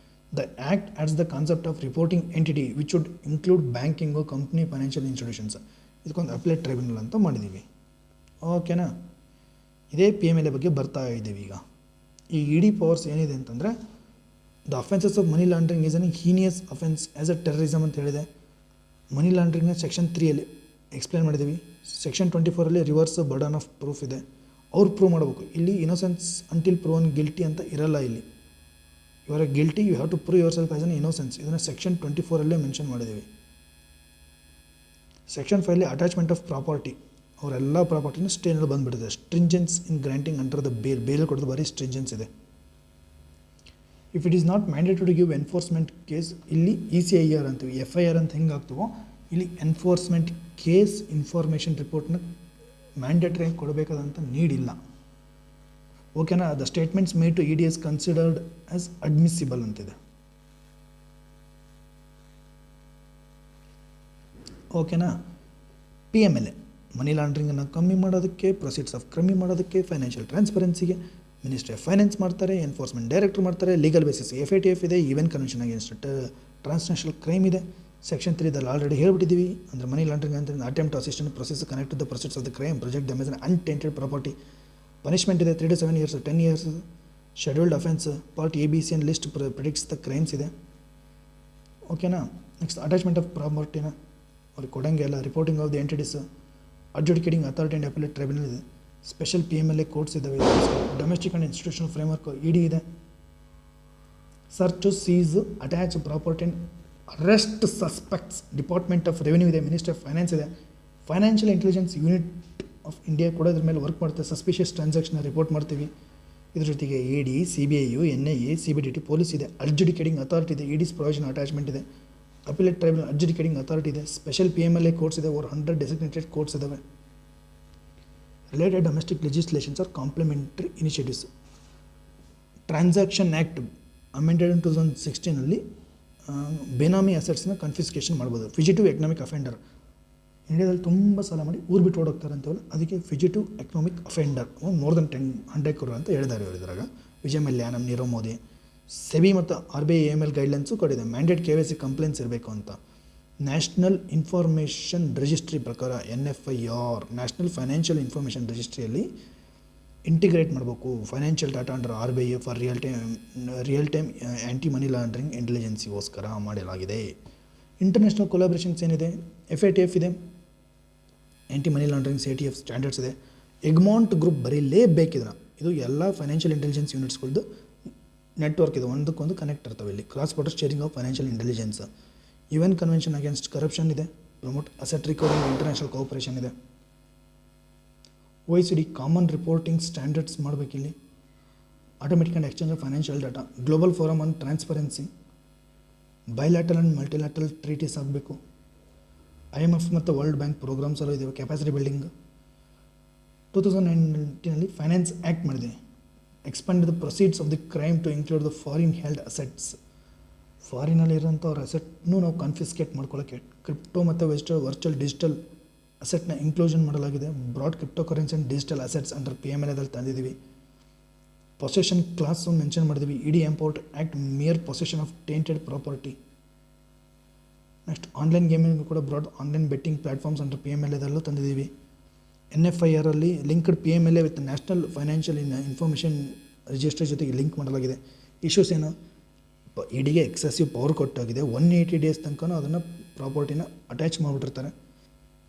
The act adds the concept of reporting entity which would include banking, company, financial institutions. ಇದಕ್ಕೊಂದು appellate tribunal ಅಂತ ಮಾಡಿದ್ದೀವಿ. ಓಕೆನಾ? ಇದೇ PMLA ಬಗ್ಗೆ ಬರ್ತಾ ಇದ್ದೀವಿ. ಈಗ ಈ ED ಪವರ್ಸ್ ಏನಿದೆ ಅಂತಂದರೆ, the offences of money laundering is an heinous offence as a terrorism ಅಂತ ಹೇಳಿದೆ. ಮನಿ ಲಾಂಡ್ರಿಂಗ್ನ ಸೆಕ್ಷನ್ 3ಯಲ್ಲಿ ಎಕ್ಸ್ಪ್ಲೇನ್ ಮಾಡಿದ್ದೀವಿ. ಸೆಕ್ಷನ್ 24ರಲ್ಲಿ ರಿವರ್ಸ್ ಬರ್ಡನ್ ಆಫ್ ಪ್ರೂಫ್ ಇದೆ. ಅವ್ರು ಪ್ರೂವ್ ಮಾಡಬೇಕು. ಇಲ್ಲಿ ಇನ್ನೋಸೆನ್ಸ್ ಅಂಟಿಲ್ ಪ್ರೂವನ್ ಗಿಲ್ಟಿ ಅಂತ ಇರಲ್ಲ. ಇಲ್ಲಿ you are a guilty, you have to prove yourself as an innocence. ಇದನ್ನು ಸೆಕ್ಷನ್ 24ರಲ್ಲೇ ಮೆನ್ಷನ್ ಮಾಡಿದ್ದೀವಿ. ಸೆಕ್ಷನ್ 5ಲ್ಲಿ ಅಟ್ಯಾಚ್ಮೆಂಟ್ ಆಫ್ ಪ್ರಾಪರ್ಟಿ, ಅವರೆಲ್ಲ ಪ್ರಾಪರ್ಟಿನ ಸ್ಟೇನಲ್ಲಿ ಬಂದುಬಿಟ್ಟಿದೆ. Stringency in granting under the bail ಕೊಡೋದು ಭಾರಿ ಸ್ಟ್ರಿಂಜೆನ್ಸ್ ಇದೆ. If it is not mandatory to give enforcement case, ಇಲ್ಲಿ ECIR ಅಂತೀವಿ. FIR ಅಂತ ಹೆಂಗೆ ಆಗ್ತೀವೋ ಇಲ್ಲಿ ಎನ್ಫೋರ್ಸ್ಮೆಂಟ್ ಕೇಸ್ ಇನ್ಫಾರ್ಮೇಷನ್ ರಿಪೋರ್ಟ್ನ ಮ್ಯಾಂಡೇಟರಿ ಕೊಡಬೇಕಾದಂಥ ನೀಡಿಲ್ಲ. ಓಕೆನಾ? The statements made to ED is considered as admissible ಅಂತಿದೆ. ಓಕೆನಾ? PMLA ಮನಿ ಲಾಂಡ್ರಿಂಗನ್ನು ಕಮ್ಮಿ ಮಾಡೋದಕ್ಕೆ, ಪ್ರೊಸೀಡ್ಸ್ ಆಫ್ ಕಮ್ಮಿ ಮಾಡೋದಕ್ಕೆ, ಫೈನಾನ್ಷಿಯಲ್ ಟ್ರಾನ್ಸ್ಪರೆನ್ಸಿಗೆ ಮಿನಿಸ್ಟ್ರಿ ಆಫ್ ಫೈನಾನ್ಸ್ ಮಾಡ್ತಾರೆ, ಎನ್ಫೋರ್ಸ್ಮೆಂಟ್ ಡೈರೆಕ್ಟರ್ ಮಾಡ್ತಾರೆ. ಲೀಗಲ್ ಬೇಸಿಸ್ FATF ಇದೆ, UN convention against transnational crime ಇದೆ. ಸೆಕ್ಷನ್ 3ದಲ್ಲಿ ಆಲ್ರೆಡಿ ಹೇಳ್ಬಿಟ್ಟಿದ್ದೀವಿ. ಅಂದರೆ ಮನಿ ಲಾಂಡ್ರಿಂಗ್ ಅಂತ attempt to assist process connect to the proceeds of the crime, project damage untainted property. Punishment ಇದೆ 3 to 7 years, 10 years. Scheduled offence part ABC and list predicts the crimes ಇದೆ. ಓಕೆನಾ? Next attachment of ಪ್ರಾಪರ್ಟಿನ ಅವ್ರಿಗೆ ಕೊಡಂಗೆ ಎಲ್ಲ. Reporting of the entities, adjudicating authority and appellate tribunal ಇದೆ. Special PMLA courts ಇದ್ದಾವೆ. Domestic and institutional framework ED ಇದೆ. Search to seize, attach property and arrest suspects. Department of revenue ಇದೆ. Ministry of finance ಇದೆ. Financial intelligence unit of India ಕೂಡ ಇದ್ರ ಮೇಲೆ work ಮಾಡ್ತಾರೆ. Suspicious transaction report ಮಾಡ್ತೀವಿ. ಇದ್ರ ಜೊತೆಗೆ ED, CBI, NIA, CBDT, police ಇದೆ. ಅಡ್ಜುಡಿಕೇಟಿಂಗ್ ಅಥಾರಿಟಿ ಇದೆ. ED's ಪ್ರೊವಿಷನ್ ಅಟ್ಯಾಚ್ಮೆಂಟ್ ಇದೆ. ಅಪಿಲೇಟ್ ಟ್ರೈಬ್ಯುನಲ್ ಅಡ್ಜುಡಿಕೇಟಿಂಗ್ ಅಥಾರಿಟಿ ಇದೆ. ಸ್ಪೆಷಲ್ PMLA ಕೋರ್ಟ್ಸ್ ಇದೆ. ಓವರ್ 100 ಡೆಸಿಗ್ನೇಟೆಡ್ ಕೋರ್ಟ್ಸ್ ಇದ್ದಾವೆ. Related domestic legislations are complementary initiatives. Transaction act amended in 2016ನಲ್ಲಿ ಬೇನಾಮಿ ಅಸೆಟ್ಸ್ನ ಕನ್ಫಿಸ್ಕೇಷನ್ ಮಾಡ್ಬೋದು. Fugitive economic offender, ಇಂಡಿಯಾದಲ್ಲಿ ತುಂಬ ಸಾಲ ಮಾಡಿ ಊರು ಬಿಟ್ಟು ಓಡೋಗ್ತಾರೆ ಅಂತೇಳಿ, ಅದಕ್ಕೆ fugitive economic offender more than 100 crore ಅಂತ ಹೇಳಿದ್ದಾರೆ ಇವರು. ಇದ್ರಾಗ ವಿಜಯ್ ಮಲ್ಯ, ನಮ್ಮ ನೀರವ್ ಮೋದಿ, ಸೆಬಿ ಮತ್ತು RBI AML ಗೈಡ್ಲೈನ್ಸು ಕೊಟ್ಟಿದೆ. ಮ್ಯಾಂಡೇಟ್ KYC ಕಂಪ್ಲೇಂಟ್ಸ್ ಇರಬೇಕು ಅಂತ. ನ್ಯಾಷನಲ್ ಇನ್ಫಾರ್ಮೇಷನ್ ರಿಜಿಸ್ಟ್ರಿ ಪ್ರಕಾರ NFIR, ನ್ಯಾಷನಲ್ ಫೈನಾನ್ಷಿಯಲ್ ಇನ್ಫಾರ್ಮೇಷನ್ ರಿಜಿಸ್ಟ್ರಿಯಲ್ಲಿ ಇಂಟಿಗ್ರೇಟ್ ಮಾಡಬೇಕು financial data under RBI for real time anti money laundering ಇಂಟೆಲಿಜೆನ್ಸಿಗೋಸ್ಕರ ಮಾಡಲಾಗಿದೆ. ಇಂಟರ್ನ್ಯಾಷನಲ್ ಕೊಲಾಬ್ರೇಷನ್ಸ್ ಏನಿದೆ, FATF ಇದೆ, anti money laundering CTF standards ಇದೆ. ಎಗ್ಮಾಂಟ್ ಗ್ರೂಪ್ ಬರೀಲೇಬೇಕಿದ್ರೆ, ಇದು ಎಲ್ಲ ಫೈನಾನ್ಷಿಯಲ್ ಇಂಟೆಲಿಜೆನ್ಸ್ ಯೂನಿಟ್ಸ್ಗಳದ್ದು ನೆಟ್ವರ್ಕ್ ಇದೆ. ಒಂದಕ್ಕೊಂದು ಕನೆಕ್ಟ್ ಇರ್ತವೆ. ಇಲ್ಲಿ cross border sharing of financial intelligence. UN convention against corruption ಇದೆ. Promote asset recovery international cooperation ಇದೆ. OECD ಕಾಮನ್ ರಿಪೋರ್ಟಿಂಗ್ ಸ್ಟ್ಯಾಂಡರ್ಡ್ಸ್ ಮಾಡಬೇಕಿಲ್ಲಿ. Automatic and exchange of financial data, global forum on transparency, bilateral and multilateral treaties ಆಗಬೇಕು. IMF ಮತ್ತು World Bank programmes ಎಲ್ಲ ಇದ್ದಾವೆ. Capacity building 2019ನಲ್ಲಿ finance act ಮಾಡಿದೆ. Expand the proceeds of the crime to include the foreign held assets. ಫಾರಿನಲ್ಲಿರೋಂಥವ್ರ ಅಸೆಟ್ನೂ ನಾವು ಕನ್ಫಿಸ್ಕೇಟ್ ಮಾಡ್ಕೊಳ್ಳೋಕ್ಕೆ ಕ್ರಿಪ್ಟೋ ಮತ್ತು ವರ್ಚುವಲ್ ಡಿಜಿಟಲ್ ಅಸೆಟ್ನ ಇನ್ಕ್ಲೂಷನ್ ಮಾಡಲಾಗಿದೆ. Broad crypto currency and digital assets under PMLAದಲ್ಲಿ ತಂದಿದ್ದೀವಿ. ಪೊಸೆಷನ್ ಕ್ಲಾಸು ಮೆನ್ಷನ್ ಮಾಡಿದ್ದೀವಿ. ED empower act mere possession of tainted property. Next online gaming ಕೂಡ broad online betting platforms under PMLAದಲ್ಲೂ ತಂದಿದ್ದೀವಿ. NFIRಲ್ಲಿ linked PMLA with national financial information registry ಜೊತೆಗೆ ಲಿಂಕ್ ಮಾಡಲಾಗಿದೆ. ಇಶ್ಯೂಸ್ ಏನು, EDಗೆ ಎಕ್ಸೆಸಿವ್ ಪವರ್ ಕೊಟ್ಟಾಗಿದೆ. 180 days ತನಕ ಅದನ್ನು ಪ್ರಾಪರ್ಟಿನ ಅಟ್ಯಾಚ್ ಮಾಡಿಬಿಟ್ಟಿರ್ತಾರೆ.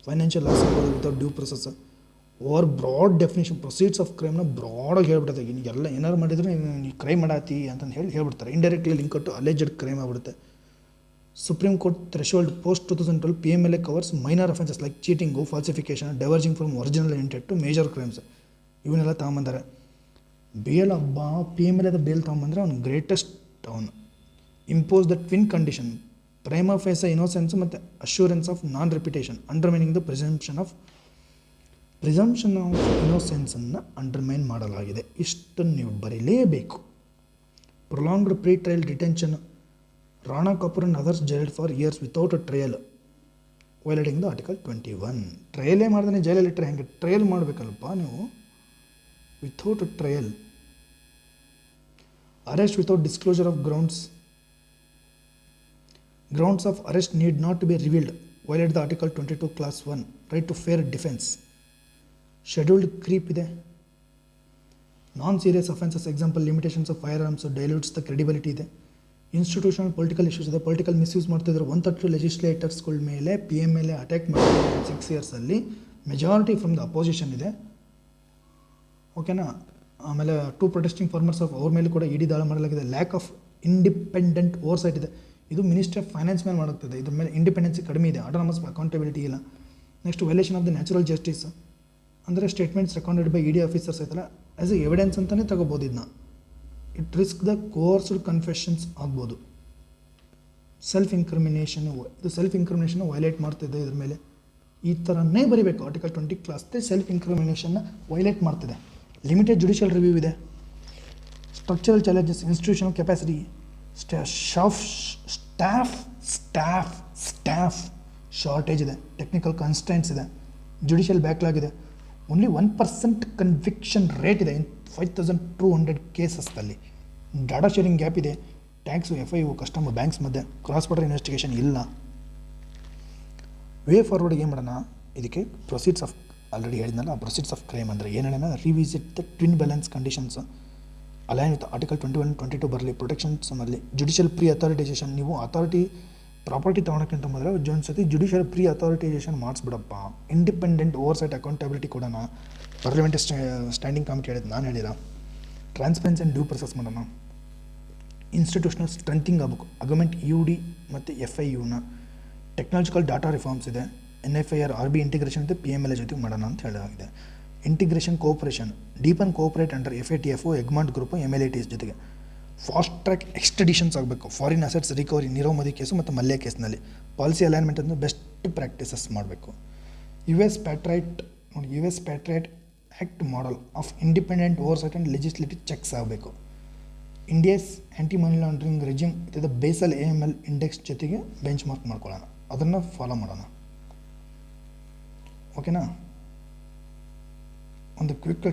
ಫೈನಾನ್ಷಿಯಲ್ ಲಾಸ್ ಆಗ್ಬೋದು without due process. Over broad definition proceeds of ಕ್ರೈಮ್ನ ಬ್ರಾಡಾಗಿ ಹೇಳ್ಬಿಡುತ್ತೆ. ಎಲ್ಲ ಏನಾರು ಮಾಡಿದ್ರೆ ನೀವು ಕ್ರೈಮ್ ಮಾಡಾತಿ ಅಂತಂದು ಹೇಳ್ಬಿಡ್ತಾರೆ. Indirectly link to alleged crime ಆಗ್ಬಿಡುತ್ತೆ. Supreme Court threshold post 2012 PMLA covers minor offences like cheating, falsification, diverging from original intent to major crimes ಇವನ್ನೆಲ್ಲ ತಗೊಂಬಂದಾರೆ. ಬೇಲ್ ಹಬ್ಬ PMLAದ ಬೇಲ್ ತೊಗೊಂಬಂದರೆ ಅವ್ನು ಗ್ರೇಟೆಸ್ಟ್. ಅವನು impose the twin condition prima facie innocence ಮತ್ತು assurance of non repetition undermining the presumption of ಇನೋಸೆನ್ಸನ್ನು undermine ಮಾಡಲಾಗಿದೆ. ಇಷ್ಟನ್ನು ನೀವು ಬರೀಲೇಬೇಕು. Prolonged pre trial detention, Rana Kapoor and others jailed for years without a trial violating the article 21. ಟ್ರಯಲೇ ಮಾಡ್ದೇ ಜೈಲಲ್ಲಿ ಇಟ್ಟರೆ ಹೆಂಗೆ? ಟ್ರಯಲ್ ಮಾಡಬೇಕಲ್ಪ ನೀವು. Without a trial, arrest without disclosure of grounds of arrest need not to be revealed violate the article 22 clause 1 right to fair defence. Scheduled creep ಇದೆ. Non serious offences example limitations of firearms dilutes the credibility ಇದೆ. Institutional political issues ಇದೆ. Political misuse ಮಾಡ್ತಿದ್ರು 130 ಲೆಜಿಸ್ಲೇಟರ್ಸ್ಗಳ ಮೇಲೆ PMLA attack ಮಾಡಿದ್ರು 6 ಇಯರ್ಸಲ್ಲಿ. Majority from the opposition ಇದೆ. ಓಕೆನಾ. ಆಮೇಲೆ 2 ಪ್ರೊಟೆಸ್ಟಿಂಗ್ ಫಾರ್ಮರ್ಸ್ ಆಫ್ ಅವ್ರ ಮೇಲೆ ಕೂಡ ಇಡಿ ದಾಳಿ ಮಾಡಲಾಗಿದೆ. ಲ್ಯಾಕ್ ಆಫ್ ಇಂಡಿಪೆಂಡೆಂಟ್ ಓವರ್ಸೈಟ್ ಇದೆ. ಇದು ಮಿನಿಸ್ಟ್ರಿ ಆಫ್ ಫೈನಾನ್ಸ್ ಮೇಲೆ ಮಾಡೋಗ್ತದೆ. ಇದ್ರ ಮೇಲೆ ಇಂಡಿಪೆಂಡೆನ್ಸಿ ಕಡಿಮೆ ಇದೆ. ಆಟೋನಮಸ್ ಅಕೌಂಟಬಿಲಿಟಿ ಇಲ್ಲ. Next violation of the natural justice ಅಂದರೆ statements recorded by ED officers ಐತಲ್ಲ ಆ್ಯಸ್ ಎ ಎವಿಡೆನ್ಸ್ ಅಂತಲೇ ತಗೋಬೋದು. ಇದನ್ನ it risk the coerced confessions ಆಗ್ಬೋದು. ಸೆಲ್ಫ್ ಇನ್ಕ್ರಿಮಿನೇಷನ್ ವೈಲೇಟ್ ಮಾಡ್ತಿದೆ. ಇದ್ರ ಮೇಲೆ ಈ ಥರನೇ ಬರೀಬೇಕು. ಆರ್ಟಿಕಲ್ 20 ಕ್ಲಾಸ್ ಸೆಲ್ಫ್ ಇನ್ಕ್ರಿಮಿನೇಷನ್ನ ವೈಲೇಟ್ ಮಾಡ್ತಿದೆ. ಲಿಮಿಟೆಡ್ ಜುಡಿಷಿಯಲ್ ರಿವ್ಯೂ ಇದೆ. Structural challenges, institutional capacity, staff shortage ಇದೆ. ಟೆಕ್ನಿಕಲ್ ಕನ್ಸ್ಟೆಂಟ್ಸ್ ಇದೆ. ಜುಡಿಷಿಯಲ್ ಬ್ಯಾಕ್ಲಾಗ್ ಇದೆ. ಓನ್ಲಿ 1% ಕನ್ವಿಕ್ಷನ್ ರೇಟ್ ಇದೆ ಇನ್ 5200 ಕೇಸಸ್ನಲ್ಲಿ. ಡಾಟಾ ಶೇರಿಂಗ್ ಗ್ಯಾಪ್ ಇದೆ. ಟ್ಯಾಕ್ಸು, FIU, ಕಸ್ಟಮರ್, ಬ್ಯಾಂಕ್ಸ್ ಮಧ್ಯೆ ಕ್ರಾಸ್ ಬಾರ್ಡರ್ ಇನ್ವೆಸ್ಟಿಗೇಷನ್ ಇಲ್ಲ. ವೇ ಫಾರ್ವರ್ಡ್ಗೆ ಏನು ಮಾಡೋಣ? ಇದಕ್ಕೆ ಪ್ರೊಸೀಡ್ಸ್ ಆಫ್ ಆಲ್ರೆಡಿ ಹೇಳಿದ್ನಲ್ಲ, ಆ ಪ್ರೊಸೀಡ್ಸ್ ಆಫ್ ಕ್ರೈಮ್ ಅಂದರೆ ಏನು ಹೇಳೋಣ? Revisit the twin balance conditions align with article 21, 22 ಬರಲಿ. ಪ್ರೊಟೆಕ್ಷನ್ಸ್ನಲ್ಲಿ ಜುಡಿಷಿಯಲ್ ಪ್ರೀ ಅಥಾರಿಟೈಸೇಷನ್. ನೀವು ಅಥಾರಿಟಿ ಪ್ರಾಪರ್ಟಿ ತೊಗೊಳಕ್ಕಿಂತ ಮೊದಲು ಒಂದ್ಸತಿ ಜುಡಿಷಿಯಲ್ ಪ್ರೀ ಅಥಾರಿಟೈಸೇಷನ್ ಮಾಡಿಸ್ಬಿಡಪ್ಪ. ಇಂಡಿಪೆಂಡೆಂಟ್ ಓವರ್ಸೈಟ್ ಅಕೌಂಟಬಿಲಿಟಿ ಕೊಡೋಣ. ಪಾರ್ಲಿಮೆಂಟ್ ಸ್ಟ್ಯಾಂಡಿಂಗ್ ಕಮಿಟಿ ಹೇಳಿದ್ದು ನಾನು ಹೇಳಿಲ್ಲ. ಟ್ರಾನ್ಸ್ಪರೆನ್ಸಿ ಆ್ಯಂಡ್ ಡ್ಯೂ ಪ್ರೊಸೆಸ್ ಮಾಡೋಣ. ಇನ್ಸ್ಟಿಟ್ಯೂಷನಲ್ ಸ್ಟ್ರೆಂಥಿಂಗ್ ಆಗಬೇಕು. ಅಗ್ರಿಮೆಂಟ್ UD ಮತ್ತು FIUನ. ಟೆಕ್ನಾಲಜಿಕಲ್ ಡಾಟಾ ರಿಫಾರ್ಮ್ಸ್ ಇದೆ. NFIR RB ಇಂಟಿಗ್ರೇಷನ್ ಮತ್ತು PMLA ಜೊತೆಗೆ ಮಾಡೋಣ ಅಂತ ಹೇಳಲಾಗಿದೆ. Integration cooperation, deepen cooperate under FATF, ಎಗ್ಮಾಂಟ್ group, MLATs ಜೊತೆಗೆ. ಫಾಸ್ಟ್ ಟ್ರ್ಯಾಕ್ ಎಕ್ಸ್ಟ್ರಡಿಷನ್ಸ್ ಆಗಬೇಕು. Foreign assets recovery, Nirav Modi case ಮತ್ತು ಮಲ್ಯ ಕೇಸ್ನಲ್ಲಿ. ಪಾಲಿಸಿ ಅಲೈನ್ಮೆಂಟ್ ಅಂದರೆ ಬೆಸ್ಟ್ ಪ್ರಾಕ್ಟೀಸಸ್ ಮಾಡಬೇಕು. US Patriot Act model of independent oversight and legislative checks ಆಗಬೇಕು. India's anti money laundering regime ಇದು Basel AML index ಜೊತೆಗೆ benchmark ಮಾಡ್ಕೊಳ್ಳೋಣ. ಅದನ್ನು ಫಾಲೋ ಮಾಡೋಣ. ಓಕೆನಾ. ಒಂದು ಕ್ವಿಕ್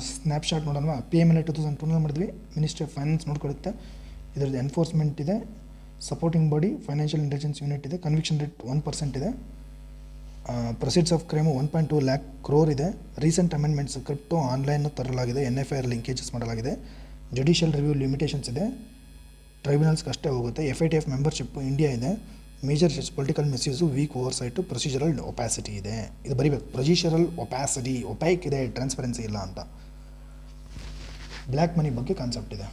ಸ್ನ್ಯಾಪ್ಶಾಟ್ ನೋಡೋಣ. PMLA 2002 ಮಾಡಿದ್ವಿ. ಮಿನಿಸ್ಟ್ರಿ ಆಫ್ ಫೈನಾನ್ಸ್ ನೋಡ್ಕೊಡುತ್ತೆ. ಇದರದ್ದು ಎನ್ಫೋರ್ಸ್ಮೆಂಟ್ ಇದೆ. Supporting body financial intelligence unit ಇದೆ. ಕನ್ವಿಕ್ಷನ್ ರೇಟ್ 1% ಇದೆ. Proceeds of crime 1.2 lakh crore ಇದೆ. ರೀಸೆಂಟ್ ಅಮೆಂಡ್ಮೆಂಟ್ಸ್ ಕ್ರಿಪ್ಟೋ ಆನ್ಲೈನ್ ತರಲಾಗಿದೆ. NFIR ಲಿಂಕೇಜಸ್ ಮಾಡಲಾಗಿದೆ. ಜುಡಿಷಿಯಲ್ ರಿವ್ಯೂ ಲಿಮಿಟೇಷನ್ಸ್ ಇದೆ. ಟ್ರೈಬ್ಯುನಲ್ಸ್ಗೆ ಅಷ್ಟೇ ಹೋಗುತ್ತೆ. FATF ಮೆಂಬರ್ಶಿಪ್ ಇಂಡಿಯಾ ಇದೆ. Major political misuse, weak oversight, procedural opacity ಇದೆ. ಇದು ಬರೀಬೇಕು. ಪ್ರೊಸೀಜರಲ್ ಒಪ್ಯಾಸಿಟಿ, ಒಪೈಕ್ ಇದೆ, ಟ್ರಾನ್ಸ್ಪರೆನ್ಸಿ ಇಲ್ಲ ಅಂತ. ಬ್ಲ್ಯಾಕ್ ಮನಿ ಬಗ್ಗೆ ಕಾನ್ಸೆಪ್ಟ್ ಇದೆ.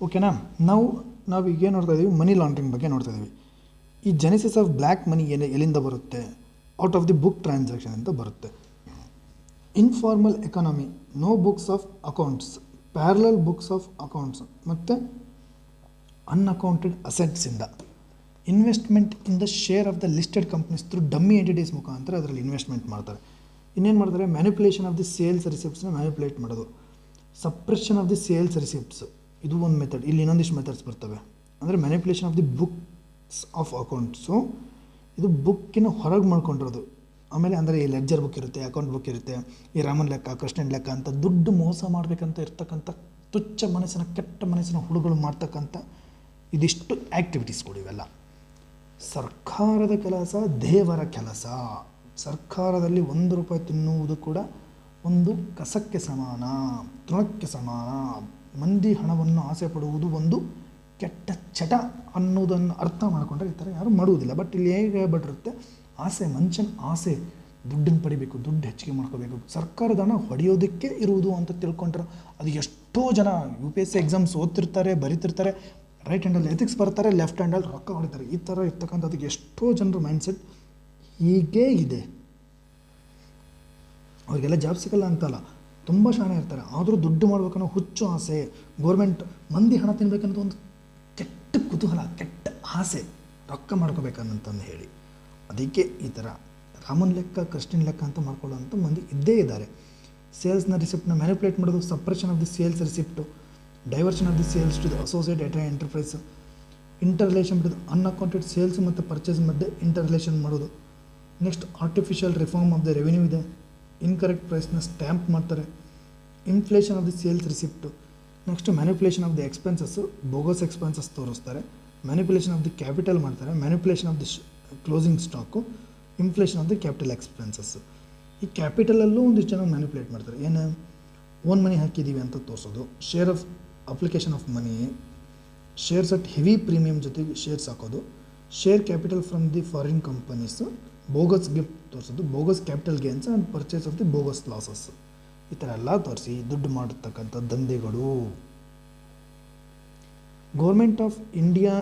ಓಕೆನಾ. ನಾವು ಈಗ ಏನು ನೋಡ್ತಾ ಇದ್ದೀವಿ? ಮನಿ ಲಾಂಡ್ರಿಂಗ್ ಬಗ್ಗೆ ನೋಡ್ತಾ ಇದ್ದೀವಿ. ಈ ಜೆನೆಸಿಸ್ ಆಫ್ ಬ್ಲ್ಯಾಕ್ ಮನಿ ಎಲ್ಲಿಂದ ಬರುತ್ತೆ? Out of the book transaction ಅಂತ ಬರುತ್ತೆ. Informal economy, no books of accounts, parallel books of accounts ಮತ್ತು ಅನ್ಅಕೌಂಟೆಡ್ ಅಸೆಟ್ಸಿಂದ. Investment in the share of the listed companies through dummy entities ಮುಖಾಂತರ ಅದರಲ್ಲಿ investment ಮಾಡ್ತಾರೆ. ಇನ್ನೇನು ಮಾಡ್ತಾರೆ? ಮ್ಯಾನಿಪುಲೇಷನ್ ಆಫ್ ದಿ ಸೇಲ್ಸ್ ರಿಸಿಪ್ಟ್ಸ್ನ ಮ್ಯಾನಿಪುಲೇಟ್ ಮಾಡೋದು. Suppression of the sales receipts ಇದು ಒಂದು ಮೆಥಡ್. ಇಲ್ಲಿ ಇನ್ನೊಂದಿಷ್ಟು ಮೆಥಡ್ಸ್ ಬರ್ತವೆ. ಅಂದರೆ manipulation of the books of accounts ಇದು ಬುಕ್ಕಿನ ಹೊರಗೆ ಮಾಡ್ಕೊಂಡಿರೋದು. ಆಮೇಲೆ ಅಂದರೆ ಈ ಲೆಡ್ಜರ್ ಬುಕ್ ಇರುತ್ತೆ, ಅಕೌಂಟ್ ಬುಕ್ ಇರುತ್ತೆ, ಈ ರಾಮನ್ ಲೆಕ್ಕ, ಕೃಷ್ಣನ್ ಲೆಕ್ಕ ಅಂತ ದುಡ್ಡು ಮೋಸ ಮಾಡಬೇಕಂತ ಇರ್ತಕ್ಕಂಥ ತುಚ್ಛ ಮನಸ್ಸಿನ, ಕೆಟ್ಟ ಮನಸ್ಸಿನ ಹುಡುಗರು ಮಾಡ್ತಕ್ಕಂಥ ಇದಿಷ್ಟು ಆ್ಯಕ್ಟಿವಿಟೀಸ್ಗಳು ಇವೆಲ್ಲ. ಸರ್ಕಾರದ ಕೆಲಸ, ದೇವರ ಕೆಲಸ. ಸರ್ಕಾರದಲ್ಲಿ ₹1 ತಿನ್ನುವುದು ಕೂಡ ಒಂದು ಕಸಕ್ಕೆ ಸಮಾನ, ತೃಣಕ್ಕೆ ಸಮಾನ. ಮಂದಿ ಹಣವನ್ನು ಆಸೆ ಪಡುವುದು ಒಂದು ಕೆಟ್ಟ ಚಟ ಅನ್ನೋದನ್ನು ಅರ್ಥ ಮಾಡಿಕೊಂಡ್ರೆ ಈ ಥರ ಯಾರೂ ಮಾಡುವುದಿಲ್ಲ. ಬಟ್ ಇಲ್ಲಿ ಹೇಗೆ ಹೇಳ್ಬಿಟ್ಟಿರುತ್ತೆ, ಆಸೆ, ಮನುಷ್ಯನ ಆಸೆ ದುಡ್ಡನ್ನು ಪಡಿಬೇಕು, ದುಡ್ಡು ಹೆಚ್ಚಿಗೆ ಮಾಡ್ಕೋಬೇಕು, ಸರ್ಕಾರದ ಹಣ ಹೊಡೆಯೋದಕ್ಕೆ ಇರುವುದು ಅಂತ ತಿಳ್ಕೊಂಡ್ರೆ ಅದು ಎಷ್ಟೋ ಜನ UPSC ಎಕ್ಸಾಮ್ಸ್ ಓದ್ತಿರ್ತಾರೆ, ಬರೀತಿರ್ತಾರೆ, ರೈಟ್ ಹ್ಯಾಂಡಲ್ಲಿ ಎಥಿಕ್ಸ್ ಬರ್ತಾರೆ, ಲೆಫ್ಟ್ ಹ್ಯಾಂಡಲ್ಲಿ ರೊಕ್ಕ ಹೊಡಿತಾರೆ. ಈ ಥರ ಇರ್ತಕ್ಕಂಥದ್ದಕ್ಕೆ ಎಷ್ಟೋ ಜನರ ಮೈಂಡ್ಸೆಟ್ ಹೀಗೇ ಇದೆ. ಅವರಿಗೆಲ್ಲ ಜಾಬ್ ಸಿಗಲ್ಲ ಅಂತಲ್ಲ, ತುಂಬ ಶಾಣೆ ಇರ್ತಾರೆ, ಆದರೂ ದುಡ್ಡು ಮಾಡ್ಬೇಕನ್ನೋ ಹುಚ್ಚು ಆಸೆ, ಗೋರ್ಮೆಂಟ್ ಮಂದಿ ಹಣ ತಿನ್ಬೇಕನ್ನೋದು ಒಂದು ಕೆಟ್ಟ ಕುತೂಹಲ, ಕೆಟ್ಟ ಆಸೆ, ರೊಕ್ಕ ಮಾಡ್ಕೋಬೇಕನ್ನಂತಂದು ಹೇಳಿ. ಅದಕ್ಕೆ ಈ ಥರ ರಾಮನ್ ಲೆಕ್ಕ ಕೃಷ್ಣನ್ ಲೆಕ್ಕ ಅಂತ ಮಾಡ್ಕೊಳ್ಳೋಂಥ ಮಂದಿ ಇದ್ದೇ ಇದ್ದಾರೆ. ಸೇಲ್ಸ್ನ ರಿಸಿಪ್ಟ್ನ ಮ್ಯಾನಿಪುಲೇಟ್ ಮಾಡೋದು, suppression of the sales receipt, diversion of the sales to the associate at enterprise, interrelation ಬಿಡೋದು, ಅನ್ಅಕೌಂಟೆಡ್ ಸೇಲ್ಸ್ ಮತ್ತು ಪರ್ಚೇಸ್ ಮಧ್ಯೆ ಇಂಟರ್ ರಿಲೇಷನ್ ಮಾಡೋದು. Next artificial reform of the revenue ಇದೆ, ಇನ್ಕರೆಕ್ಟ್ ಪ್ರೈಸ್ನ ಸ್ಟ್ಯಾಂಪ್ ಮಾಡ್ತಾರೆ, inflation of the sales receipt. Next manipulation of the expenses, bogus expenses ತೋರಿಸ್ತಾರೆ, manipulation of the capital ಮಾಡ್ತಾರೆ, manipulation of the closing stock, inflation of the capital expenses. ಈ ಕ್ಯಾಪಿಟಲಲ್ಲೂ ಒಂದಿಷ್ಟು ಜನ manipulate ಮಾಡ್ತಾರೆ. ಏನು, ಓನ್ ಮನಿ ಹಾಕಿದ್ದೀವಿ ಅಂತ ತೋರಿಸೋದು, share of application of money, shares at heavy premium ಜೊತೆಗೆ ಶೇರ್ಸ್ ಹಾಕೋದು, share capital from the foreign companies, bogus gift ತೋರಿಸೋದು, bogus capital gains and purchase of the bogus losses. ಈ ಥರ ಎಲ್ಲ ತೋರಿಸಿ ದುಡ್ಡು ಮಾಡತಕ್ಕಂಥ ದಂಧೆಗಳು. Government of India